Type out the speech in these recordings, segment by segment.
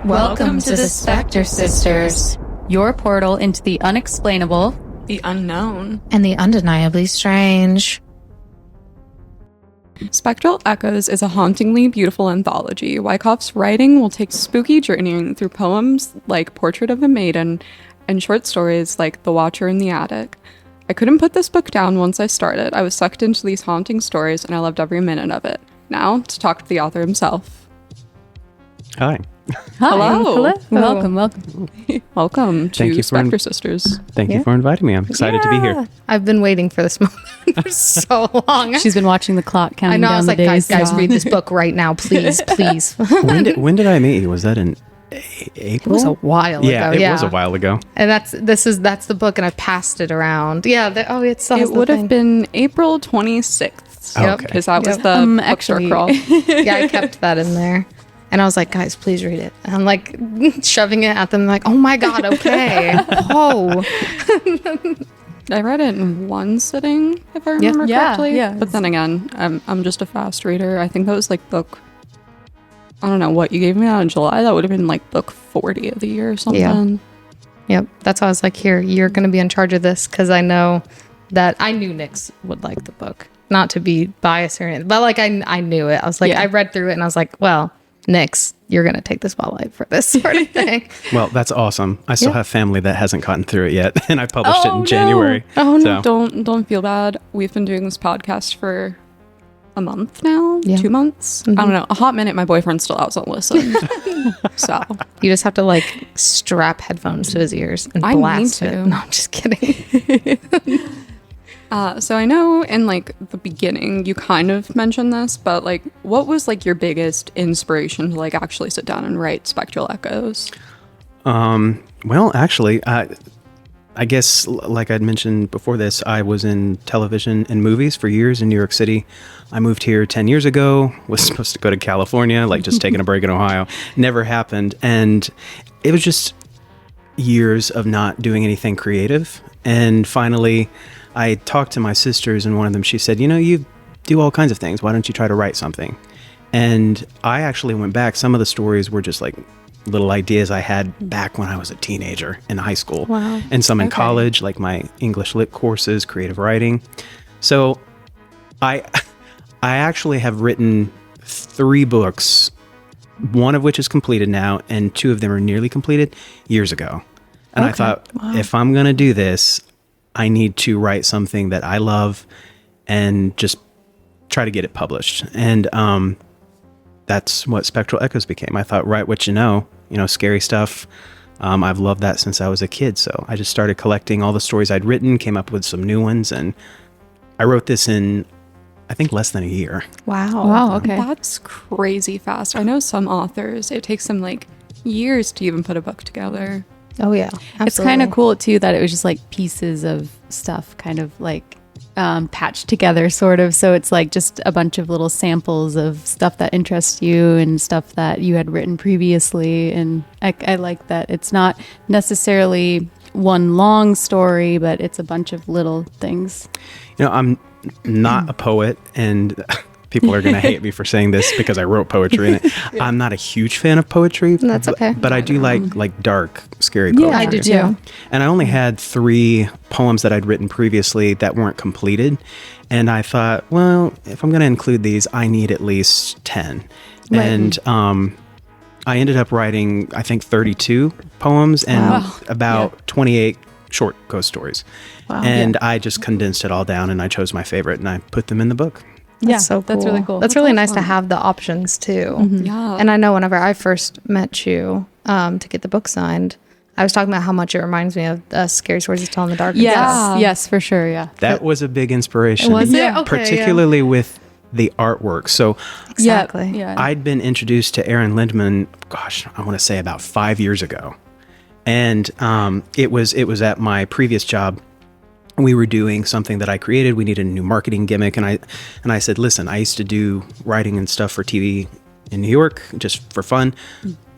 Welcome to the Spectre Sisters, your portal into the unexplainable, the unknown, and the undeniably strange. Spectral Echoes is a hauntingly beautiful anthology. Wyckoff's writing will take spooky journeying through poems like Portrait of a Maiden and short stories like The Watcher in the Attic. I couldn't put this book down once I started. I was sucked into these haunting stories and I loved every minute of it. Now, to talk to the author himself. Hi. Hello. Welcome. Welcome to Spectre Sisters. Thank you for inviting me. I'm excited to be here. I've been waiting for this moment for so long. She's been watching the clock, counting I know. I was down like, the days. guys, read this book right now, please. When did I meet you? Was that in April? It was a while ago. Yeah, it was a while ago. And that's the book, and I've passed it around. Yeah. It would have been April 26th. Yep. Because that was the bookstore crawl. Yeah, I kept that in there. And I was like, guys, please read it. And I'm like shoving it at them, like, oh my God, okay. Oh. I read it in one sitting, if I remember correctly. Yeah. But then again, I'm just a fast reader. I think that was like book, I don't know what you gave me out in July. That would have been like book 40 of the year or something. Yeah. Yep. That's why I was like, here, you're going to be in charge of this, because I know that I knew Nix would like the book. Not to be biased or anything, but like I knew it. I was like, I read through it and I was like, well, Nix, you're going to take the spotlight for this sort of thing. Well, that's awesome. I still have family that hasn't gotten through it yet, and I published it in January. Oh, no. Don't feel bad. We've been doing this podcast for a month now, 2 months. Mm-hmm. I don't know, a hot minute. My boyfriend still hasn't listened. So you just have to like strap headphones to his ears and blast it. No, I'm just kidding. So I know in like the beginning you kind of mentioned this, but like what was like your biggest inspiration to like actually sit down and write Spectral Echoes? Well, actually, I guess like I'd mentioned before this, I was in television and movies for years in New York City. I moved here 10 years ago, was supposed to go to California, like just taking a break in Ohio. Never happened. And it was just years of not doing anything creative. And finally, I talked to my sisters, and one of them, she said, you do all kinds of things. Why don't you try to write something? And I actually went back. Some of the stories were just like little ideas I had back when I was a teenager in high school. Wow. And some in college, like my English lit courses, creative writing. So I actually have written 3 books, one of which is completed now, and 2 of them are nearly completed years ago. And I thought, if I'm going to do this, I need to write something that I love and just try to get it published. And that's what Spectral Echoes became. I thought, write what you know, scary stuff. I've loved that since I was a kid. So I just started collecting all the stories I'd written, came up with some new ones, and I wrote this in, I think, less than a year. Wow. Okay. That's crazy fast. I know some authors, it takes them like years to even put a book together. Oh, yeah. Absolutely. It's kind of cool, too, that it was just like pieces of stuff kind of like patched together, sort of. So it's like just a bunch of little samples of stuff that interests you and stuff that you had written previously. And I like that it's not necessarily one long story, but it's a bunch of little things. I'm not a poet, and people are going to hate me for saying this because I wrote poetry in it. I'm not a huge fan of poetry. That's okay. But I do like dark, scary poetry. Yeah, I do too. Yeah. And I only had 3 poems that I'd written previously that weren't completed. And I thought, well, if I'm going to include these, I need at least 10. Right. And I ended up writing, I think, 32 poems and about 28 short ghost stories. Wow. And I just condensed it all down, and I chose my favorite, and I put them in the book. That's so cool. That's really cool. That's really nice to have the options too. Mm-hmm. Yeah. And I know whenever I first met you to get the book signed, I was talking about how much it reminds me of Scary Stories to Tell in the Dark. Yes, for sure. Yeah. That was a big inspiration. Was it? Okay, particularly with the artwork. So exactly. Yeah. I'd been introduced to Aaron Lindman, I want to say about 5 years ago. And it was at my previous job. We were doing something that I created. We needed a new marketing gimmick. And I said, listen, I used to do writing and stuff for TV in New York just for fun.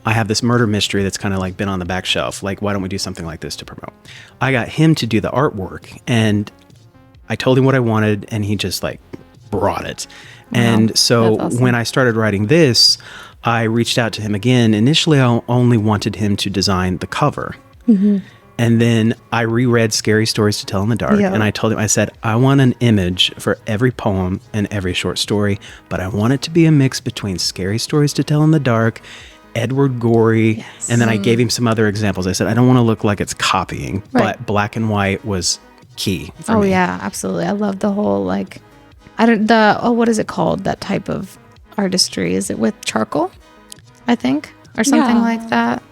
I have this murder mystery that's kind of like been on the back shelf. Like, why don't we do something like this to promote? I got him to do the artwork, and I told him what I wanted, and he just like brought it. Wow, and so awesome. When I started writing this, I reached out to him again. Initially, I only wanted him to design the cover. And then I reread Scary Stories to Tell in the Dark. Yeah. And I told him, I said, I want an image for every poem and every short story, but I want it to be a mix between Scary Stories to Tell in the Dark, Edward Gorey, and then I gave him some other examples. I said, I don't want to look like it's copying, but black and white was key for me. Yeah, absolutely. I love the whole like, what is it called? That type of artistry. Is it with charcoal? I think, or something like that.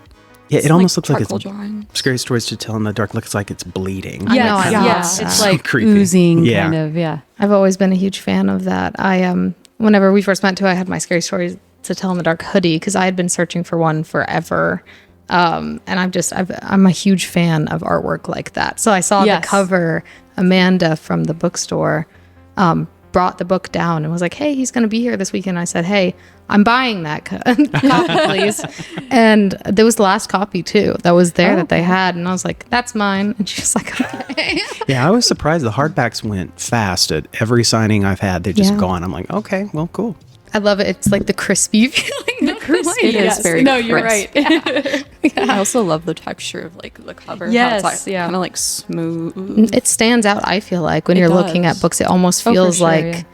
Yeah, it almost looks like it's drawing. Scary Stories to Tell in the Dark looks like it's bleeding. I know, I love Yes, that. it's like creepy. oozing Yeah. kind of, yeah. I've always been a huge fan of that. I whenever we first met too, I had my Scary Stories to Tell in the Dark hoodie because I had been searching for one forever. And I'm a huge fan of artwork like that. So I saw the cover. Amanda from the bookstore brought the book down and was like, hey, he's going to be here this weekend. I said, hey, I'm buying that copy, please. And there was the last copy too that was there that they had. And I was like, that's mine. And she's like, okay. Yeah, I was surprised the hardbacks went fast at every signing I've had. They're just gone. I'm like, okay, well, cool. I love it. It's like the crispy feeling. It is very No, you're crisp. right. I also love the texture of like the cover. Yes, how it's, like, yeah. kind of like smooth. It stands out, I feel like, when It you're looking at does. books. It almost for feels sure, like,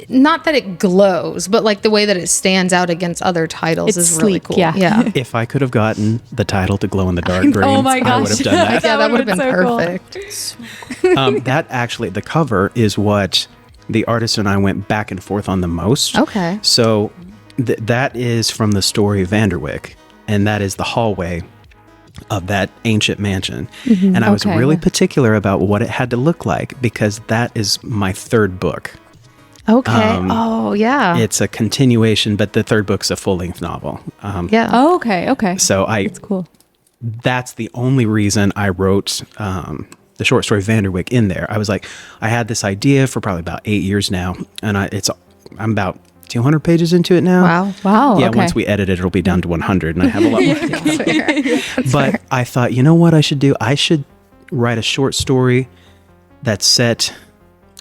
not that it glows, but like the way that it stands out against other titles It's is really sleek, cool. yeah. If I could have gotten the title to Glow in the Dark green, Oh my I would gosh. have done that. Yeah, that would have been so cool. perfect. That actually, the cover is what the artist and I went back and forth on the most. Okay. So that is from the story Vanderwyck, and that is the hallway of that ancient mansion. And I was Okay, really yeah. particular about what it had to look like because that is my third book. Okay. Oh, yeah. It's a continuation, but the third book's a full-length novel. Yeah. Oh, okay. So That's cool. that's the only reason I wrote the short story Vanderwyck in there. I was like, I had this idea for probably about 8 years now, and I'm about 200 pages into it now. Wow. Yeah, okay. once we edit it, it'll be down to 100, and I have a lot more to go. Fair. But I thought, you know what I should do? I should write a short story that's set.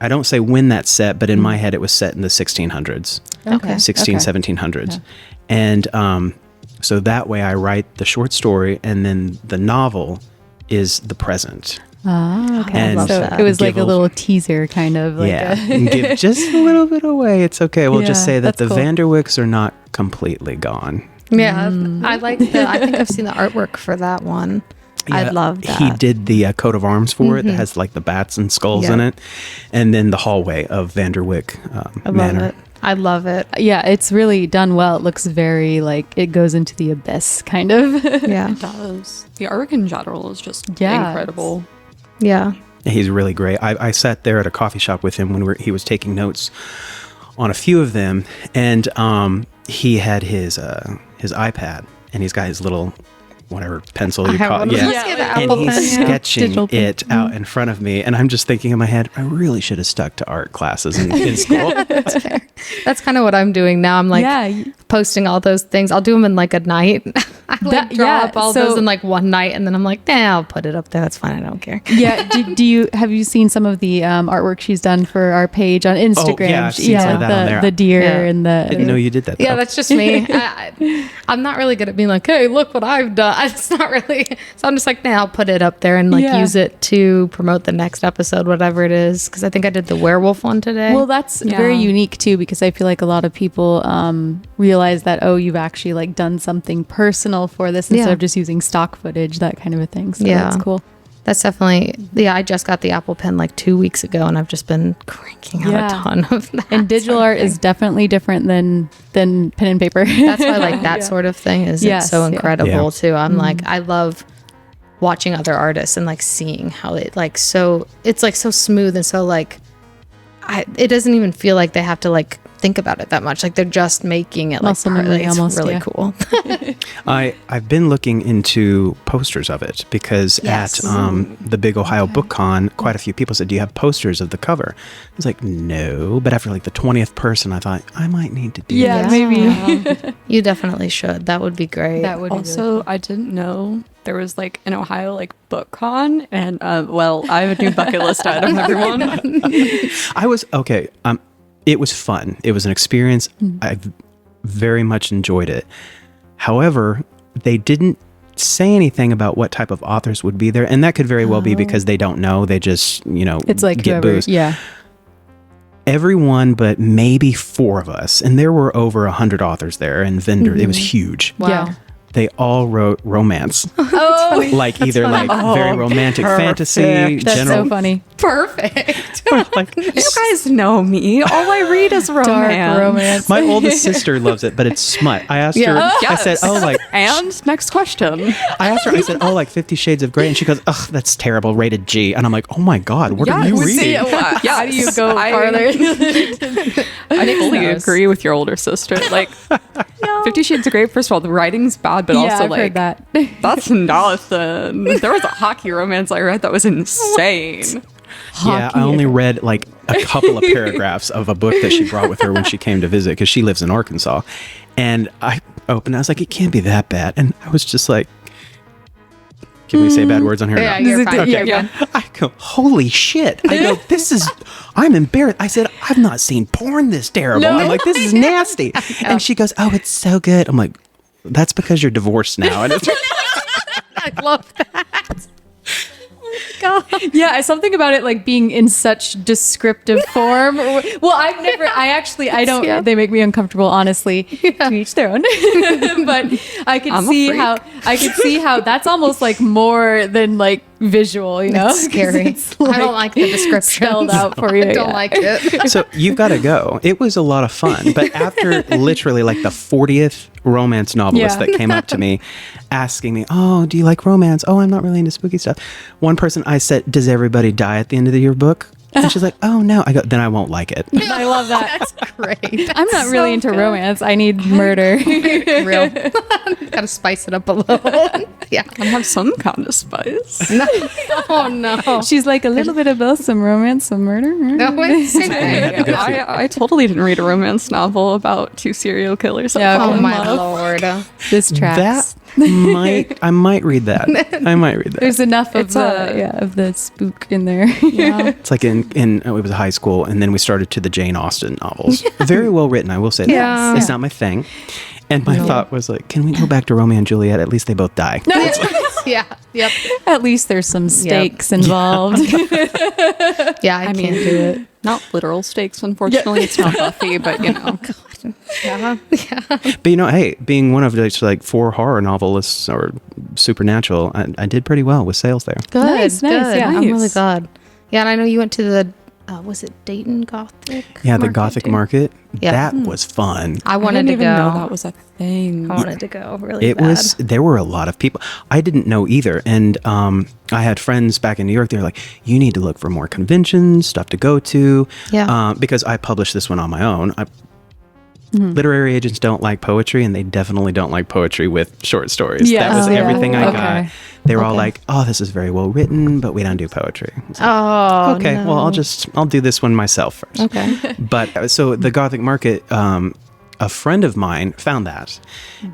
I don't say when that's set, but in my head, it was set in the 1600s, Okay. 1700s. And so that way I write the short story, and then the novel is the present. Ah, okay. And So that. it was like give a little teaser kind of like And give just a little bit away. It's okay. We'll just Yeah, say that that's the cool. Vanderwicks are not completely gone. Yeah. I think I've seen the artwork for that one. I Yeah, love that. He did the coat of arms for it that has like the bats and skulls in Yeah. it. And then the hallway of Vanderwyck I love Manor. it. I love it. Yeah, it's really done well. It looks very like it goes into the abyss kind of. Yeah. It does. The artwork in general is just Yeah, incredible. Yeah. He's really great. I sat there at a coffee shop with him when he was taking notes on a few of them, and he had his iPad, and he's got his little whatever pencil you call it. Yeah. Yeah, The like- Apple And he's Pen, yeah. sketching Digital pen. it out in front of me, and I'm just thinking in my head, I really should have stuck to art classes in school. That's fair. That's kind of what I'm doing now. I'm like Yeah. posting all those things. I'll do them in like a night. I like draw yeah, up all so- those in like one night, and then I'm like, nah, I'll put it up there. That's fine. I don't care. Yeah. Have you seen some of the artwork she's done for our page on Instagram? yeah, I've seen some of that on there. The deer Yeah. and the. Didn't know you did that. Yeah, though. that's just me. I'm not really good at being like, hey, look what I've done. It's not really. So I'm just like, nah, I'll put it up there and like Yeah. use it to promote the next episode, whatever it is. Because I think I did the werewolf one today. Well, that's Yeah. very unique too, because I feel like a lot of people realize that you've actually like done something personal for this instead Yeah. of just using stock footage, that kind of a thing. So Yeah. that's cool. That's definitely, yeah, I just got the Apple Pen like 2 weeks ago, and I've just been cranking out Yeah. a ton of that. And digital sort of art is thing. definitely different than pen and paper. That's why like that Yeah. sort of thing is Yes, it's so yeah. incredible Yeah. too. I'm like, I love watching other artists and like seeing how it like so it's like so smooth and so like it doesn't even feel like they have to like think about it that much. Like they're just making it like, Muscle memory it's almost, really yeah. cool. I've been looking into posters of it because Yes. at the big Ohio Book Con, quite a few people said, do you have posters of the cover? I was like, no. But after like the 20th person, I thought, I might need to do Yeah, that. maybe. You definitely should. That would be great. That would be Also, I didn't know there was like an Ohio like book con, and well, I have a new bucket list item, everyone. I was, okay, it was fun. It was an experience. very much enjoyed it. However, they didn't say anything about what type of authors would be there, and that could very well be because they don't know. They just, It's like get whoever, booze. yeah. Everyone but maybe 4 of us, and there were over 100 authors there and vendors. It was huge. Wow. Yeah. They all wrote romance. Oh, Like either like very romantic fantasy, that's general. so funny. Perfect. Like, You guys know me. All I read is romance. Dark romance. my oldest sister loves it, but it's smut. I asked her. I said, "Oh, like." And next question. I asked her. I said, "Oh, like 50 Shades of Grey," and she goes, "Ugh, that's terrible. Rated G." And I'm like, "Oh my god, what are you reading?" How do you go farther? I fully knows. agree with your older sister. Like, 50 Shades of Grey, first of all, the writing's bad, but also, I've like, heard that. that's Jonathan. There was a hockey romance I read that was insane. Yeah, I only read like a couple of paragraphs of a book that she brought with her when she came to visit because she lives in Arkansas. And I opened, I was like, it can't be that bad. And I was just like, can we say bad words on here? Yeah, No. you're fine. Okay. You're fine. I go, holy shit. I go, I'm embarrassed. I said, I've not seen porn this terrible. I'm like, this is nasty. And she goes, oh, it's so good. I'm like, that's because you're divorced now. And it's I love that. Yeah, something about it like being in such descriptive form. Well, I don't, Yeah. they make me uncomfortable, honestly, to each their own. But I could I'm a see freak. how that's almost like more than like visual, you know? It's scary. It's, I don't like the description. spelled out for you. I don't yeah. like it. so you've got to go. It was a lot of fun. But after literally like the 40th romance novelist Yeah. that came up to me asking me, oh, do you like romance? Oh, I'm not really into spooky stuff. One person I said, does everybody die at the end of your book? And she's like, oh no. I go, then I won't like it. I love that. That's great. I'm not really into romance. I need murder. Real. Gotta spice it up a little. Yeah. Can have some kind of spice. No. Oh no. She's like a little bit of both, some romance, some murder. No, it's same thing. I totally didn't read a romance novel about 2 serial killers. that Yeah, fall Oh in my love. Lord. This tracks. I might read that. I might read that. There's enough of It's a- of the spook in there. Yeah. It's like it was high school, and then we started to the Jane Austen novels. Very well written, I will say that. Yeah. It's not my thing. And my thought was like, can we go back to Romeo and Juliet? At least they both die. Yeah. Yep. At least there's some stakes involved. Yeah, I I can't mean, do it. Not literal stakes, unfortunately. It's not Buffy, but you know. Yeah. Yeah. But hey, being one of those like 4 horror novelists or supernatural, I did pretty well with sales there. Good. Nice, good. yeah. I'm really Nice. glad. Yeah, and I know you went to the was it Dayton Gothic? Yeah, the Market Gothic too? Market. Yeah. That was fun. I I wanted didn't to even go. know that was a thing. I wanted to go really It bad. was, there were a lot of people. I didn't know either. And I had friends back in New York. They were like, you need to look for more conventions, stuff to go to. Yeah. Because I published this one on my own. Literary agents don't like poetry, and they definitely don't like poetry with short stories. Yeah. That was Oh, yeah. everything I Okay. got. They were all Okay. like, oh, this is very well written, but we don't do poetry. I was like, Oh. okay, no. well, I'll do this one myself first. Okay. But so the Gothic Market, a friend of mine found that,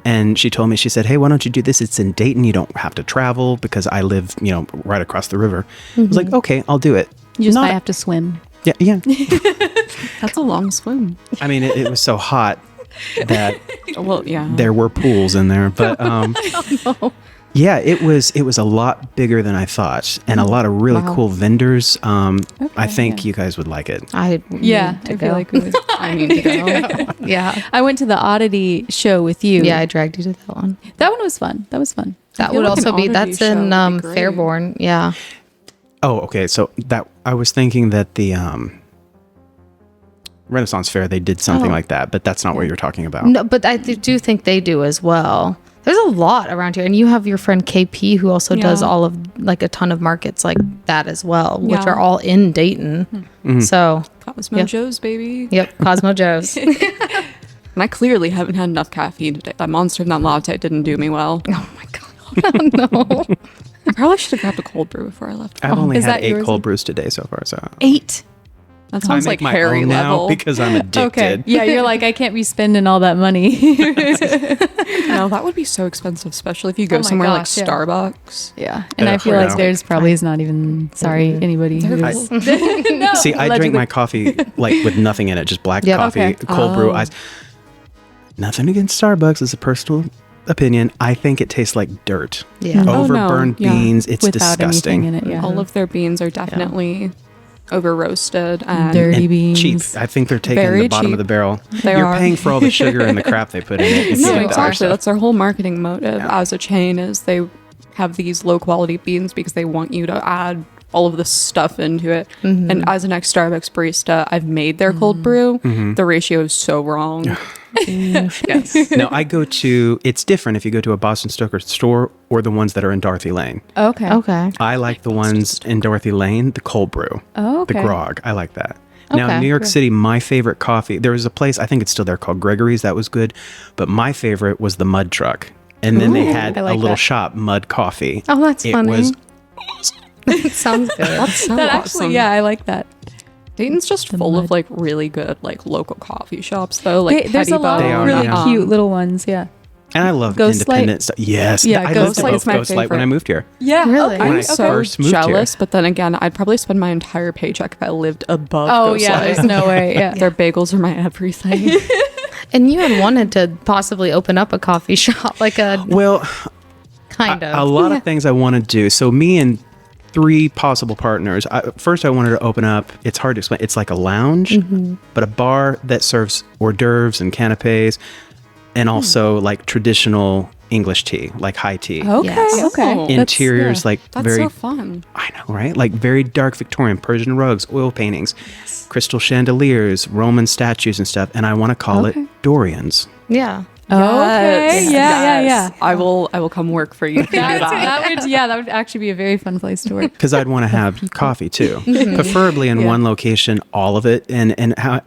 and she told me, she said, hey, why don't you do this? It's in Dayton. You don't have to travel because I live, right across the river. I was like, okay, I'll do it. You just Not- might have to swim. Yeah. That's a long swim. I mean, it was so hot that Well, yeah. there were pools in there, but yeah, it was a lot bigger than I thought, and a lot of really cool vendors. I think you guys would like it. I Yeah, need to I go. feel like we would. I need to go. Yeah. I went to the Oddity show with you. Yeah, I dragged you to that one. That one was fun. That was fun. That feel would like an also be oddity that's show in would be great. Fairborn. Yeah. Oh, okay. So that I was thinking that the Renaissance Fair, they did something like that, but that's not what you're talking about. No, but I do think they do as well. There's a lot around here, and you have your friend KP who also does Yeah. all of like a ton of markets like that as well, which Yeah. are all in Dayton. So, Cosmo Yep. Joe's, baby. yep, Cosmo Joe's. And I clearly haven't had enough caffeine today. That Monster and that latte didn't do me well. Oh my god, no! I probably should have grabbed a cold brew before I left. I've only is had that 8 yours? cold brews today so far. So 8. That sounds I like make my Harry own now level. because I'm addicted. Okay. Yeah, you're like, I can't be spending all that money. No, that would be so expensive, especially if you go Oh my somewhere gosh, yeah. like Starbucks. Yeah. And I Ugh, feel yeah. like there's probably is not even, sorry, anybody who They're is. cool. No, See, I drink allegedly. my coffee like with nothing in it, just black Yep. coffee, Okay. cold brew, Oh. ice. nothing against Starbucks, it's a personal opinion. I think it tastes like dirt. Yeah. Overburned beans. It's Without disgusting. anything in it, yeah. All of their beans are definitely over roasted and Dirty And beans. cheap. I think they're taking Very the bottom cheap. of the barrel. They You're are. paying for all the sugar and the crap they put in it. It's No, like the other exactly. stuff. That's their whole marketing motive as a chain is they have these low quality beans because they want you to add all of this stuff into it. And as an ex-Starbucks barista, I've made their cold brew. The ratio is so wrong. Yes. No, I go to, it's different if you go to a Boston Stoker store or the ones that are in Dorothy Lane. Okay. Okay. I like the ones in Dorothy Lane, the cold brew. Oh, okay. The grog. I like that. Now, Okay. in New York City, my favorite coffee, there was a place, I think it's still there, called Gregory's. That was good. But my favorite was the Mud Truck. And then they had I like a little that. shop, Mud Coffee. Oh, that's It funny. was It sounds good. That's so That awesome. actually, yeah, I like that. Dayton's just full of like really good like local coffee shops though. Like There's a lot They of are, really yeah. cute little ones, yeah. And I love Ghost independent stuff. Yes. Yeah, I Ghost lived Light's at my Ghost Light when favorite. I moved here. Yeah. Really? When I I'm so first moved here. jealous, but then again, I'd probably spend my entire paycheck if I lived above. Oh, Ghost yeah, Light. there's no way. Yeah. Their bagels are my everything. And you had wanted to possibly open up a coffee shop, like a Well, kind of. a lot of things I want to do. So me and 3 possible partners. First, I wanted to open up. It's hard to explain. It's like a lounge, but a bar that serves hors d'oeuvres and canapes, and also like traditional English tea, like high tea. Okay. Yes. Okay. Oh. Interiors like That's very. so fun. I know, right? Like very dark Victorian Persian rugs, oil paintings, crystal chandeliers, Roman statues and stuff. And I want to call it Dorian's. Yeah. Okay. Yes. Yeah. Yes. I will come work for you to do that. That would actually be a very fun place to work. Because I'd want to have coffee too, preferably in one location, all of it. And how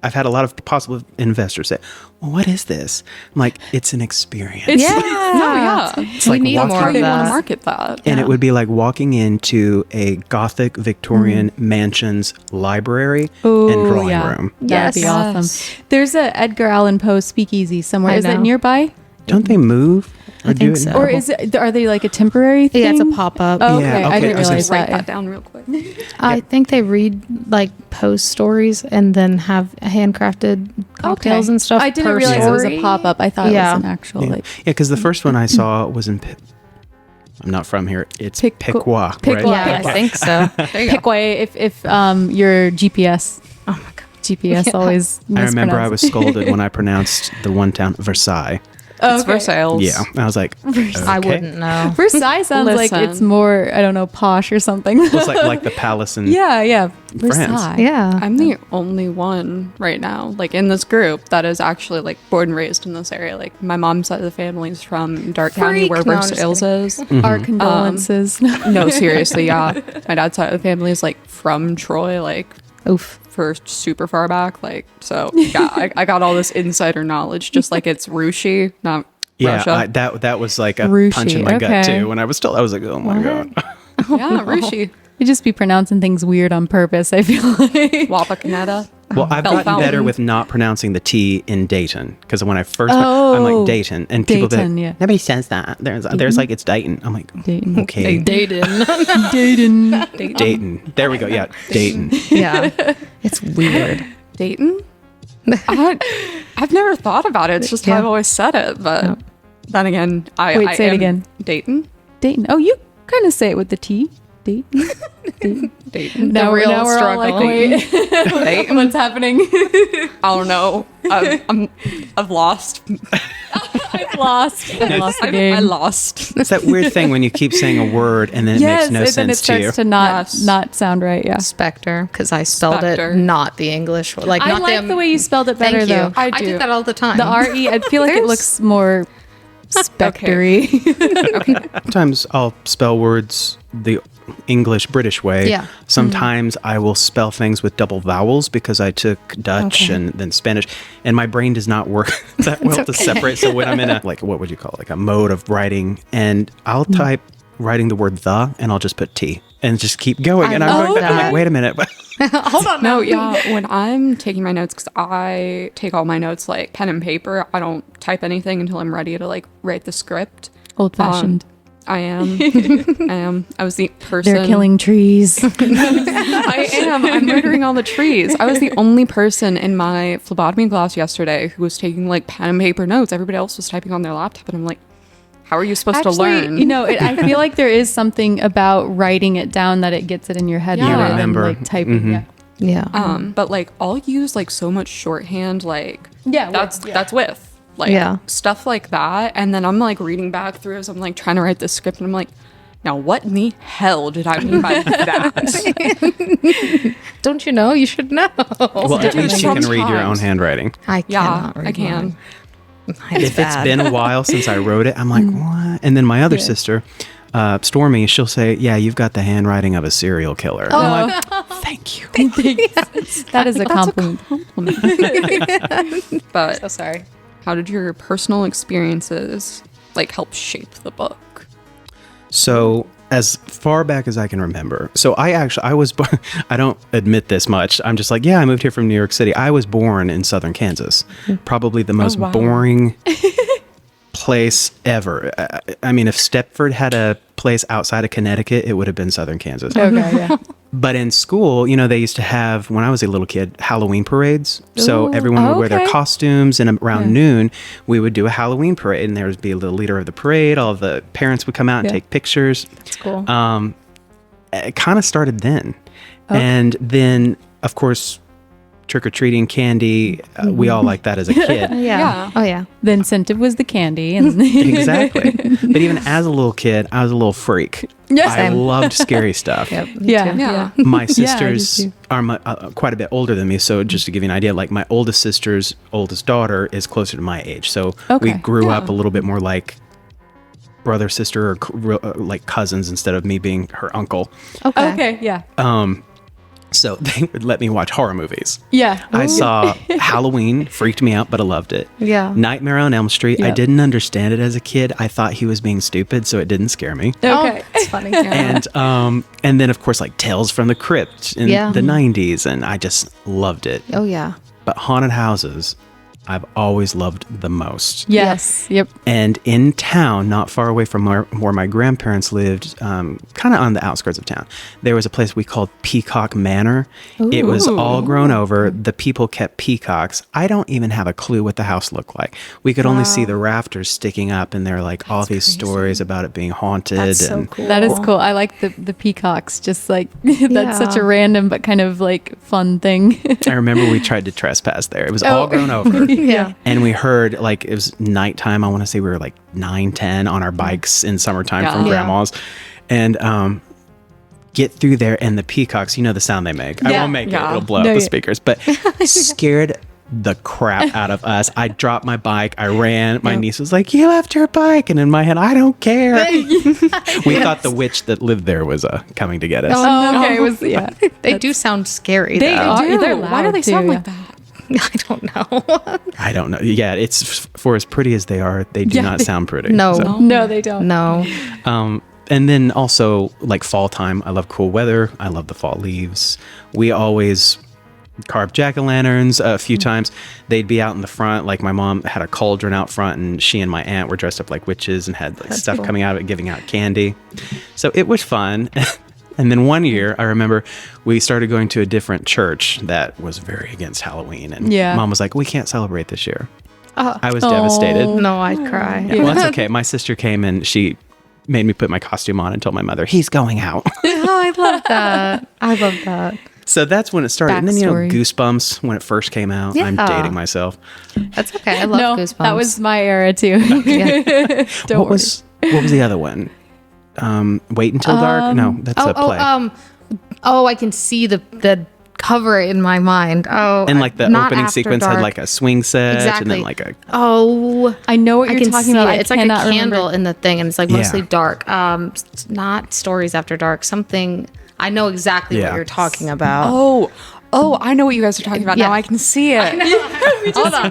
I've had a lot of possible investors say, "Well, what is this?" I'm like, "It's an experience." Yeah. No, yeah. It's We like need walking- more How of do you want to that. market that? And it would be like walking into a Gothic Victorian mansion's library and drawing room. That'd be Yes. awesome. There's a Edgar Allan Poe speakeasy somewhere. I Is it know. nearby? Don't they move? Or do think it so. now? Or are they like a temporary thing? Yeah, it's a pop-up. Oh, Yeah, okay. I okay, didn't I was gonna realize Write that. that down real quick. I think they read like post stories and then have handcrafted cocktails and stuff. I didn't per realize it was a story. pop-up. I thought Yeah. it was an actual Yeah, like because the first one I saw was in. I'm not from here. It's Piqua. Piqua. Yeah, I think so. pick way if your GPS. Oh my god. GPS always. I remember I mispronounces. was scolded when I pronounced the one town Versailles. It's Versailles. Yeah, I was like, I okay. wouldn't know. Versailles sounds like it's Listen. more, I don't know, posh or something. It was like the palace in yeah. France. Versailles. Yeah. I'm the only one right now, like in this group, that is actually like born and raised in this area. Like my mom's side of the family is from Dark County, Freak. where No, I'm just Versailles is. Our condolences. No, seriously, yeah. My dad's side of the family is like from Troy, like Oof. for super far back. Like, so yeah, I got all this insider knowledge, just like it's Rushi, not Russia. that was like a Rushi, punch in my gut okay. too. When I was told, I was like, oh my god. Yeah, Rushi. You just be pronouncing things weird on purpose, I feel like. Wapakoneta. Well, I've Bell gotten better Fountain. with not pronouncing the T in Dayton because when I first, I'm like Dayton, and people be Dayton, like, yeah. nobody says that. There's like it's Dayton. I'm like, Dayton. okay, Dayton. Dayton. Dayton. There we go. Yeah, Dayton. Yeah. It's weird. Dayton? I've never thought about it. It's just how I've always said it. But then again, Wait, say it am again. Dayton? Dayton. Oh, you kind of say it with the T. Dayton. Dayton. Now real we're all struggle. like, wait, Dayton. what's happening? I don't know. I've lost. I've lost. I've lost the game. I lost. It's that weird thing when you keep saying a word and then it Yes, makes no and then it sense to you. starts to not Yes. not sound right. Yeah. Spectre, because I spelled Spectre. it not the English, like I not like the way you spelled it better Thank you. though. I I do. do that all the time. The RE, I feel like it There's- looks more spectery. Sometimes I'll spell words the English British way. Yeah. Sometimes I will spell things with double vowels because I took Dutch and then Spanish, and my brain does not work that well to separate. So when I'm in a what would you call it, like a mode of writing, and I'll type writing the word the, and I'll just put T and just keep going. And I'm love going back. I'm that. like, wait a minute. Hold on. No, yeah. When I'm taking my notes, because I take all my notes like pen and paper, I don't type anything until I'm ready to like write the script. Old fashioned. I am. I was the person. They're killing trees. I am. I'm murdering all the trees. I was the only person in my phlebotomy class yesterday who was taking like pen and paper notes. Everybody else was typing on their laptop, and I'm like, how are you supposed to learn? You know, I feel like there is something about writing it down that it gets it in your head Yeah. more You remember. than like typing. Yeah. But like I'll use like so much shorthand, like that's with like Yeah. stuff like that, and then I'm like reading back through as I'm like trying to write this script, and I'm like, now what in the hell did I mean by that? Don't you know? You should know. Well, at least you can read your own sometimes. handwriting. I Yeah, cannot read I can. mine. Mine's If it's bad. been a while since I wrote it, I'm like, what? And then my other sister, Stormy, she'll say, yeah, you've got the handwriting of a serial killer. I'm like, thank you. That is a compliment. But So sorry. how did your personal experiences like help shape the book? So as far back as I can remember, so I was, I don't admit this much. I'm just like, yeah, I moved here from New York City. I was born in southern Kansas, probably the most boring place ever. I mean, if Stepford had a place outside of Connecticut, it would have been southern Kansas. Okay, yeah. But in school, you know, they used to have, when I was a little kid, Halloween parades. So everyone would wear their okay. costumes, and around noon, we would do a Halloween parade, and there would be the leader of the parade. All the parents would come out and take pictures. It's cool. It kind of started then. And then, of course, trick-or-treating, candy, we all liked that as a kid. yeah. Oh, yeah. The incentive was the candy. And Exactly. But even as a little kid, I was a little freak. Yes. I loved scary stuff. Yep. Me Yeah. too. Yeah. My I do sisters too. are quite a bit older than me, so just to give you an idea, like my oldest sister's oldest daughter is closer to my age, so we Okay. grew up a little bit more like brother, sister, or like cousins instead of me being her uncle. Okay. Okay, yeah. So they would let me watch horror movies. Yeah. I saw Halloween, freaked me out, but I loved it. Yeah. Nightmare on Elm Street, I Yep. didn't understand it as a kid. I thought he was being stupid, so it didn't scare me. Okay. Oh, it's funny. And then of course like Tales from the Crypt in Yeah. the 90s, and I just loved it. Oh, yeah. But haunted houses, I've always loved the most. Yes. Yep. And in town, not far away from where my grandparents lived, kind of on the outskirts of town, there was a place we called Peacock Manor. It was all grown over. The people kept peacocks. I don't even have a clue what the house looked like. We could only see the rafters sticking up, and there are like all these stories about it being haunted. That's so and cool. That is cool. I like the peacocks. Just like that's such a Yeah. random but kind of like fun thing. I remember we tried to trespass there. It was all grown over. Yeah. And we heard, like, it was nighttime. I want to say we were like 9, 10 on our bikes in summertime from Yeah. grandma's. And get through there, and the peacocks, you know the sound they make. I Yeah. won't make it. Yeah. It'll blow up the speakers. But scared the crap out of us. I dropped my bike. I ran. My niece was like, you left your bike. And in my head, I don't care. We thought the witch that lived there was coming to get us. Oh, okay. It was They do sound scary, They though. are. They're Why do loud, they sound too, like yeah. that? I don't know. I don't know. Yeah, it's for as pretty as they are, they do not sound pretty. No. So. No, they don't. No. And then also like fall time, I love cool weather. I love the fall leaves. We always carved jack-o'-lanterns a few times. They'd be out in the front. Like my mom had a cauldron out front, and she and my aunt were dressed up like witches and had like stuff coming out of it, giving out candy. So it was fun. And then one year, I remember we started going to a different church that was very against Halloween. And Mom was like, we can't celebrate this year. I was devastated. No, I'd cry. Yeah, well, that's okay. My sister came and she made me put my costume on and told my mother, he's going out. Oh, I love that. I love that. So that's when it started. And then, Backstory. Goosebumps, when it first came out. I'm Yeah. dating myself. That's okay. I love No, Goosebumps. that was my era too. Yeah. Don't What was the other one? Wait Until Dark? No, that's a play. I can see the cover in my mind. Oh, and like the not opening After sequence Dark. had like a swing set and Exactly. then like a Oh, I know what I you're can talking see about. it. I It's like a cannot candle remember. in the thing, and it's like Yeah. mostly dark. It's not Stories After Dark. Something. I know exactly Yeah. what you're talking about. Oh, I know what you guys are talking about Yeah. now. I can see it. Hold on.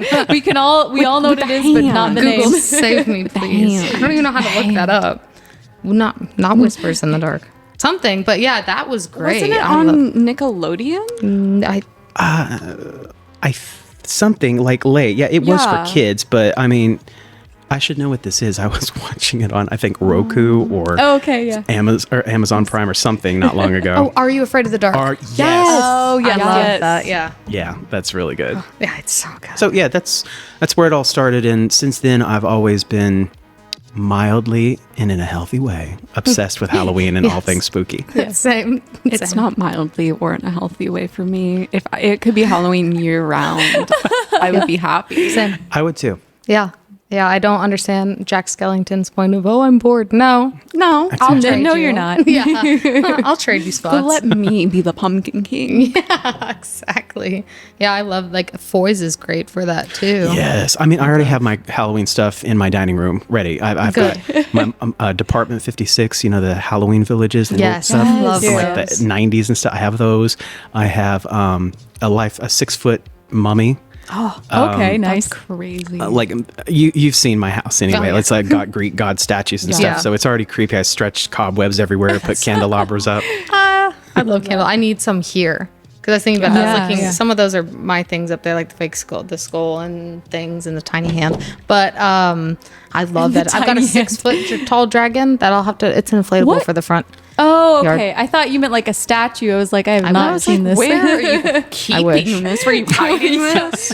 We all know what it is, but not the Google, name. save me, please. I don't even know how to look that up. Not Whispers in the Dark. Something, but yeah, that was great. Wasn't it I on love- Nickelodeon? I something like late. Yeah, it was Yeah. for kids, but I mean, I should know what this is. I was watching it on, I think, Roku or Oh, okay, yeah. Amazon Prime or something not long ago. Oh, Are You Afraid of the Dark? Yes. Oh, yeah. I love that. Yeah. Yeah, that's really good. Yeah, it's so good. So yeah, that's where it all started, and since then I've always been mildly and in a healthy way obsessed with Halloween and all things spooky. Same. It's not mildly or in a healthy way for me. If it could be Halloween year round, I would be happy. Same. I would too. Yeah. Yeah, I don't understand Jack Skellington's point of, I'm bored. No, I'll trade no, you. you're not. Yeah, I'll trade you spots. But let me be the Pumpkin King. Yeah, exactly. Yeah, I love, like, Foy's is great for that, too. Yes. I mean, I already have my Halloween stuff in my dining room ready. I've Good. got my Department 56, the Halloween villages, the little Yes, stuff I love from like the those. 90s and stuff. I have those. I have a 6-foot mummy. Oh, okay, nice. That's crazy. Like you've seen my house anyway. Oh, yeah. It's like got Greek god statues and Yeah. stuff. So it's already creepy. I stretched cobwebs everywhere, put candelabras up. I love candle. I need some here. Because I was thinking about that. I was looking, Yeah. some of those are my things up there, like the fake skull, the skull and things and the tiny hand. But I love that. I've got a tiny hand. 6-foot tall dragon that I'll have to, it's an inflatable What? for the front. Oh, Yard. okay. I thought you meant like a statue. I was like, I have I not was seen like, this. Where are you wish. keeping this? Where are you hiding this?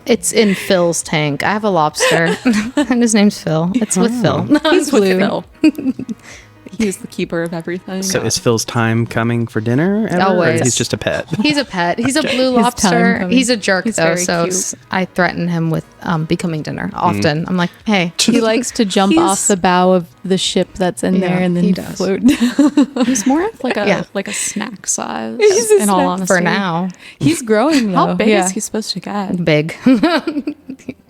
It's in Phil's tank. I have a lobster, and his name's Phil. It's with Phil. He's with Phil. He's the keeper of everything. So is Phil's time coming for dinner? Ever, or Always. he's just a pet. He's a pet. He's a blue His time lobster. coming. He's a jerk He's though, very so cute. I threaten him with becoming dinner often. I'm like, hey, He likes to jump He's- off the bow of the ship that's in Yeah, there and he then does. float. He's more of like a Yeah. like a snack size. He's a in all snack honesty, for now, He's growing though. How big yeah. is he supposed to get? big.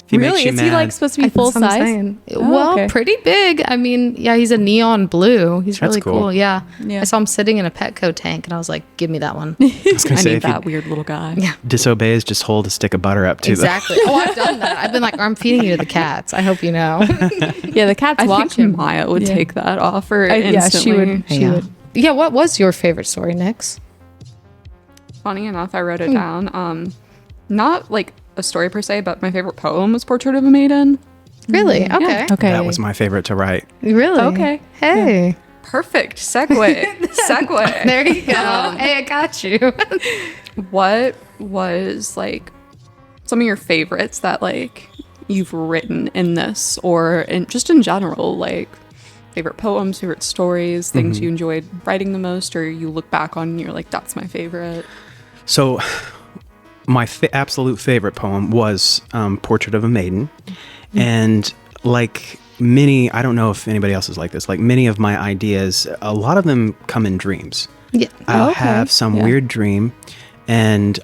If he makes Really? you Is he like mad, supposed to be full That's what I'm size? saying. Oh, Well, okay. pretty big. I mean, yeah, he's a neon blue. He's That's really cool. cool. Yeah. Yeah. I saw him sitting in a Petco tank, and I was like, give me that one. I was gonna I say, need if he that weird little guy. Yeah. disobeys, just hold a stick of butter up to Exactly. Oh, I've done that. I've been like, I'm feeding you to the cats. I hope you know. Yeah, the cats I watch think him. Maya would Yeah. take that offer Yeah, instantly. she would. She yeah. would. Yeah. What was your favorite story, Nix? Funny enough, I wrote it down. Not like a story per se, but my favorite poem was Portrait of a Maiden. Really? Okay. Yeah. Okay. That was my favorite to write. Really? Okay. Hey. Perfect segue. There you go. Hey, I got you. What was like some of your favorites that like you've written in this or in just in general, like favorite poems, favorite stories, things you enjoyed writing the most, or you look back on and you're like, that's my favorite. So my absolute favorite poem was Portrait of a Maiden. And like many, I don't know if anybody else is like this, like many of my ideas, a lot of them come in dreams. Yeah. I'll Okay. have some Yeah. weird dream, and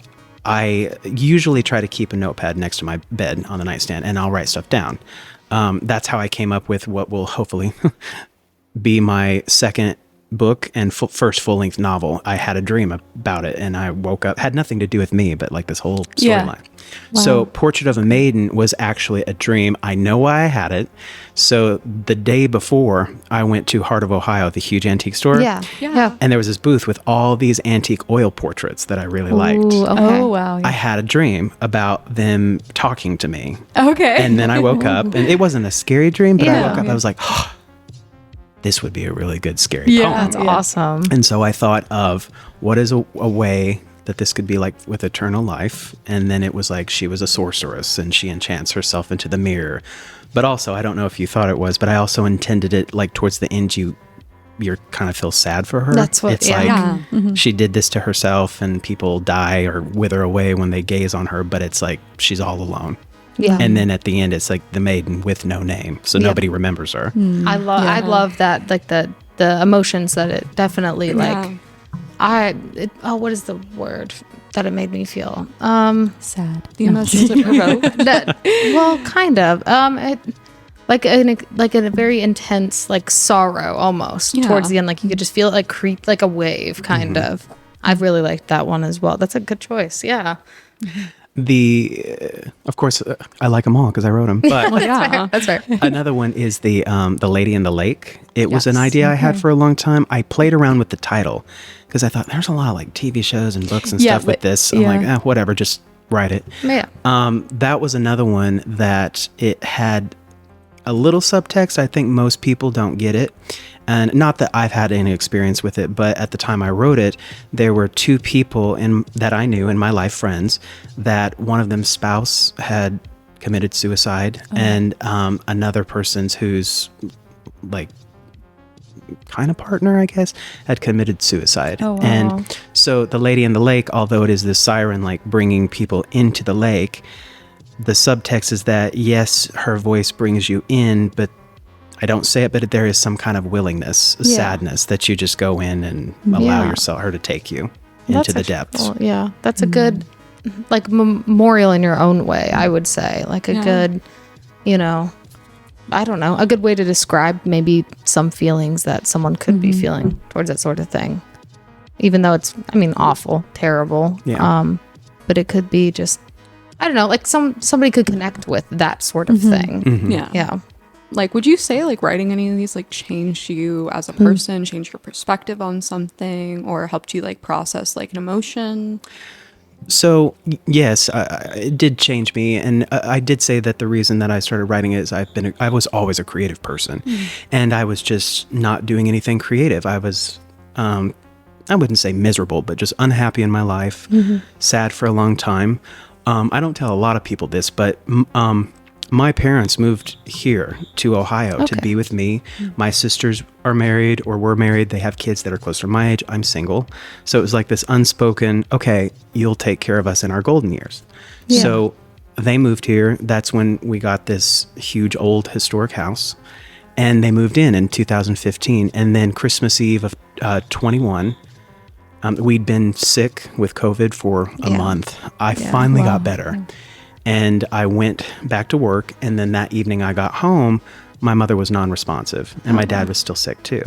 I usually try to keep a notepad next to my bed on the nightstand, and I'll write stuff down. That's how I came up with what will hopefully be my second book and first full-length novel. I had a dream about it, and I woke up, had nothing to do with me, but like this whole Yeah. storyline. So Portrait of a Maiden was actually a dream. I know why I had it. So the day before, I went to Heart of Ohio, the huge antique store. Yeah. Yeah. And there was this booth with all these antique oil portraits that I really liked. Ooh, okay. Oh wow. I had a dream about them talking to me. Okay. And then I woke up, and it wasn't a scary dream, but I Yeah. woke up, I was like, oh, this would be a really good scary Yeah. poem. That's awesome. And so I thought of what is a way that this could be like with eternal life. And then it was like she was a sorceress and she enchants herself into the mirror. But also, I don't know if you thought it was, but I also intended it like towards the end, you're kind of feel sad for her. That's what- it's yeah. like Yeah. she did this to herself, and people die or wither away when they gaze on her, but it's like she's all alone. Yeah. And then at the end, it's like the maiden with no name, so Yeah. nobody remembers her. I love that, like the emotions that it definitely like. What is the word that it made me feel? Sad. The emotions it provoked. Well, kind of. Like a very intense like sorrow almost Yeah. towards the end. Like you could just feel it like creep like a wave, kind of. I really liked that one as well. That's a good choice. Yeah. Of course, I like them all because I wrote them. But Well, yeah. That's right. another one is the Lady in the Lake. It was an Yes. idea I had for a long time. I played around with the title because I thought there's a lot of like TV shows and books and Yeah, stuff with but- this. I'm yeah. like, whatever, just write it. Yeah. That was another one that it had a little subtext. I think most people don't get it. And not that I've had any experience with it, but at the time I wrote it, there were two people that I knew in my life, friends, that one of them's spouse had committed suicide, and another person's who's like kind of partner, I guess, had committed suicide. Oh, wow. And so the lady in the lake, although it is the siren like bringing people into the lake, the subtext is that yes, her voice brings you in, but I don't say it, but there is some kind of willingness, sadness that you just go in and allow her to take you into the depths. Cool. Yeah, that's a good like memorial in your own way, I would say. Like a good, I don't know, a good way to describe maybe some feelings that someone could be feeling towards that sort of thing. Even though it's, awful, terrible. Yeah. But it could be just, I don't know, like somebody could connect with that sort of thing. Mm-hmm. Yeah. Yeah. Like, would you say like writing any of these like changed you as a person, changed your perspective on something, or helped you like process like an emotion? So yes, it did change me, and I did say that the reason that I started writing is I was always a creative person, and I was just not doing anything creative. I was, I wouldn't say miserable, but just unhappy in my life, sad for a long time. I don't tell a lot of people this, but my parents moved here to Ohio to be with me. My sisters are married or were married. They have kids that are close to my age. I'm single. So it was like this unspoken, okay, you'll take care of us in our golden years. Yeah. So they moved here. That's when we got this huge old historic house. And they moved in 2015. And then Christmas Eve of 21, we'd been sick with COVID for a month. I finally got better. And I went back to work, and then that evening I got home, my mother was non-responsive, and my dad was still sick too.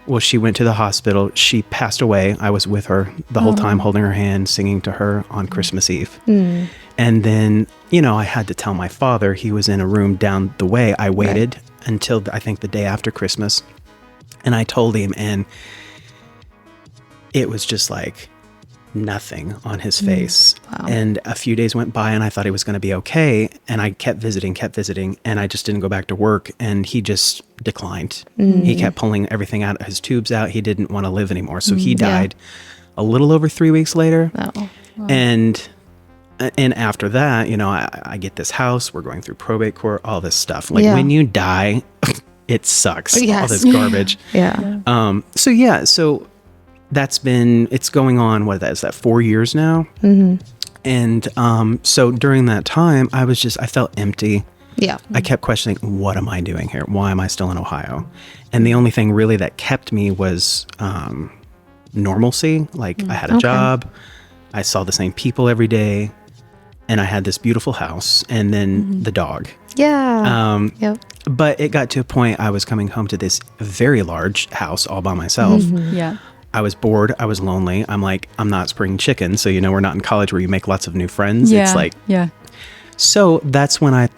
Well, she went to the hospital. She passed away. I was with her the whole time, holding her hand, singing to her on Christmas Eve. And then, I had to tell my father. He was in a room down the way. I waited until I think the day after Christmas, and I told him, and it was just like nothing on his face. Wow. And a few days went by, and I thought he was going to be okay. And I kept visiting, and I just didn't go back to work. And he just declined. He kept pulling everything out, his tubes out. He didn't want to live anymore. So he died a little over 3 weeks later. Oh, wow. And after that, I get this house. We're going through probate court, all this stuff. Like when you die, it sucks. All this garbage. So it's going on, what is that, 4 years now? And so during that time, I felt empty. Yeah. I kept questioning, what am I doing here? Why am I still in Ohio? And the only thing really that kept me was normalcy. Like I had a job, I saw the same people every day, and I had this beautiful house, and then the dog. Yeah. But it got to a point I was coming home to this very large house all by myself. Yeah. I was bored. I was lonely. I'm like, I'm not spring chicken. So, we're not in college where you make lots of new friends. Yeah. It's like, So that's when I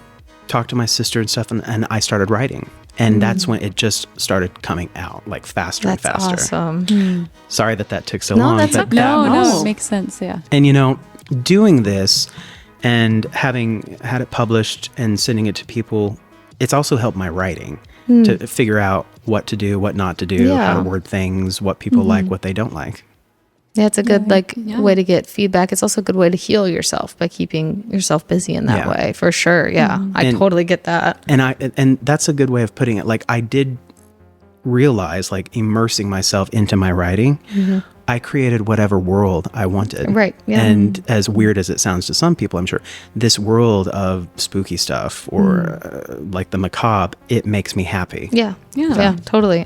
talked to my sister and stuff, and I started writing. And that's when it just started coming out like faster and faster. Awesome. Sorry that took so long. That's but okay. No, it makes sense. Yeah. And, doing this and having had it published and sending it to people, it's also helped my writing to figure out what to do, what not to do, how to word things, what people like, what they don't like. Yeah, it's a good way to get feedback. It's also a good way to heal yourself by keeping yourself busy in that way, for sure. Yeah, I totally get that. And that's a good way of putting it. Like I did realize, like immersing myself into my writing, I created whatever world I wanted. Right. Yeah. And as weird as it sounds to some people, I'm sure, this world of spooky stuff or like the macabre, it makes me happy. Yeah, totally.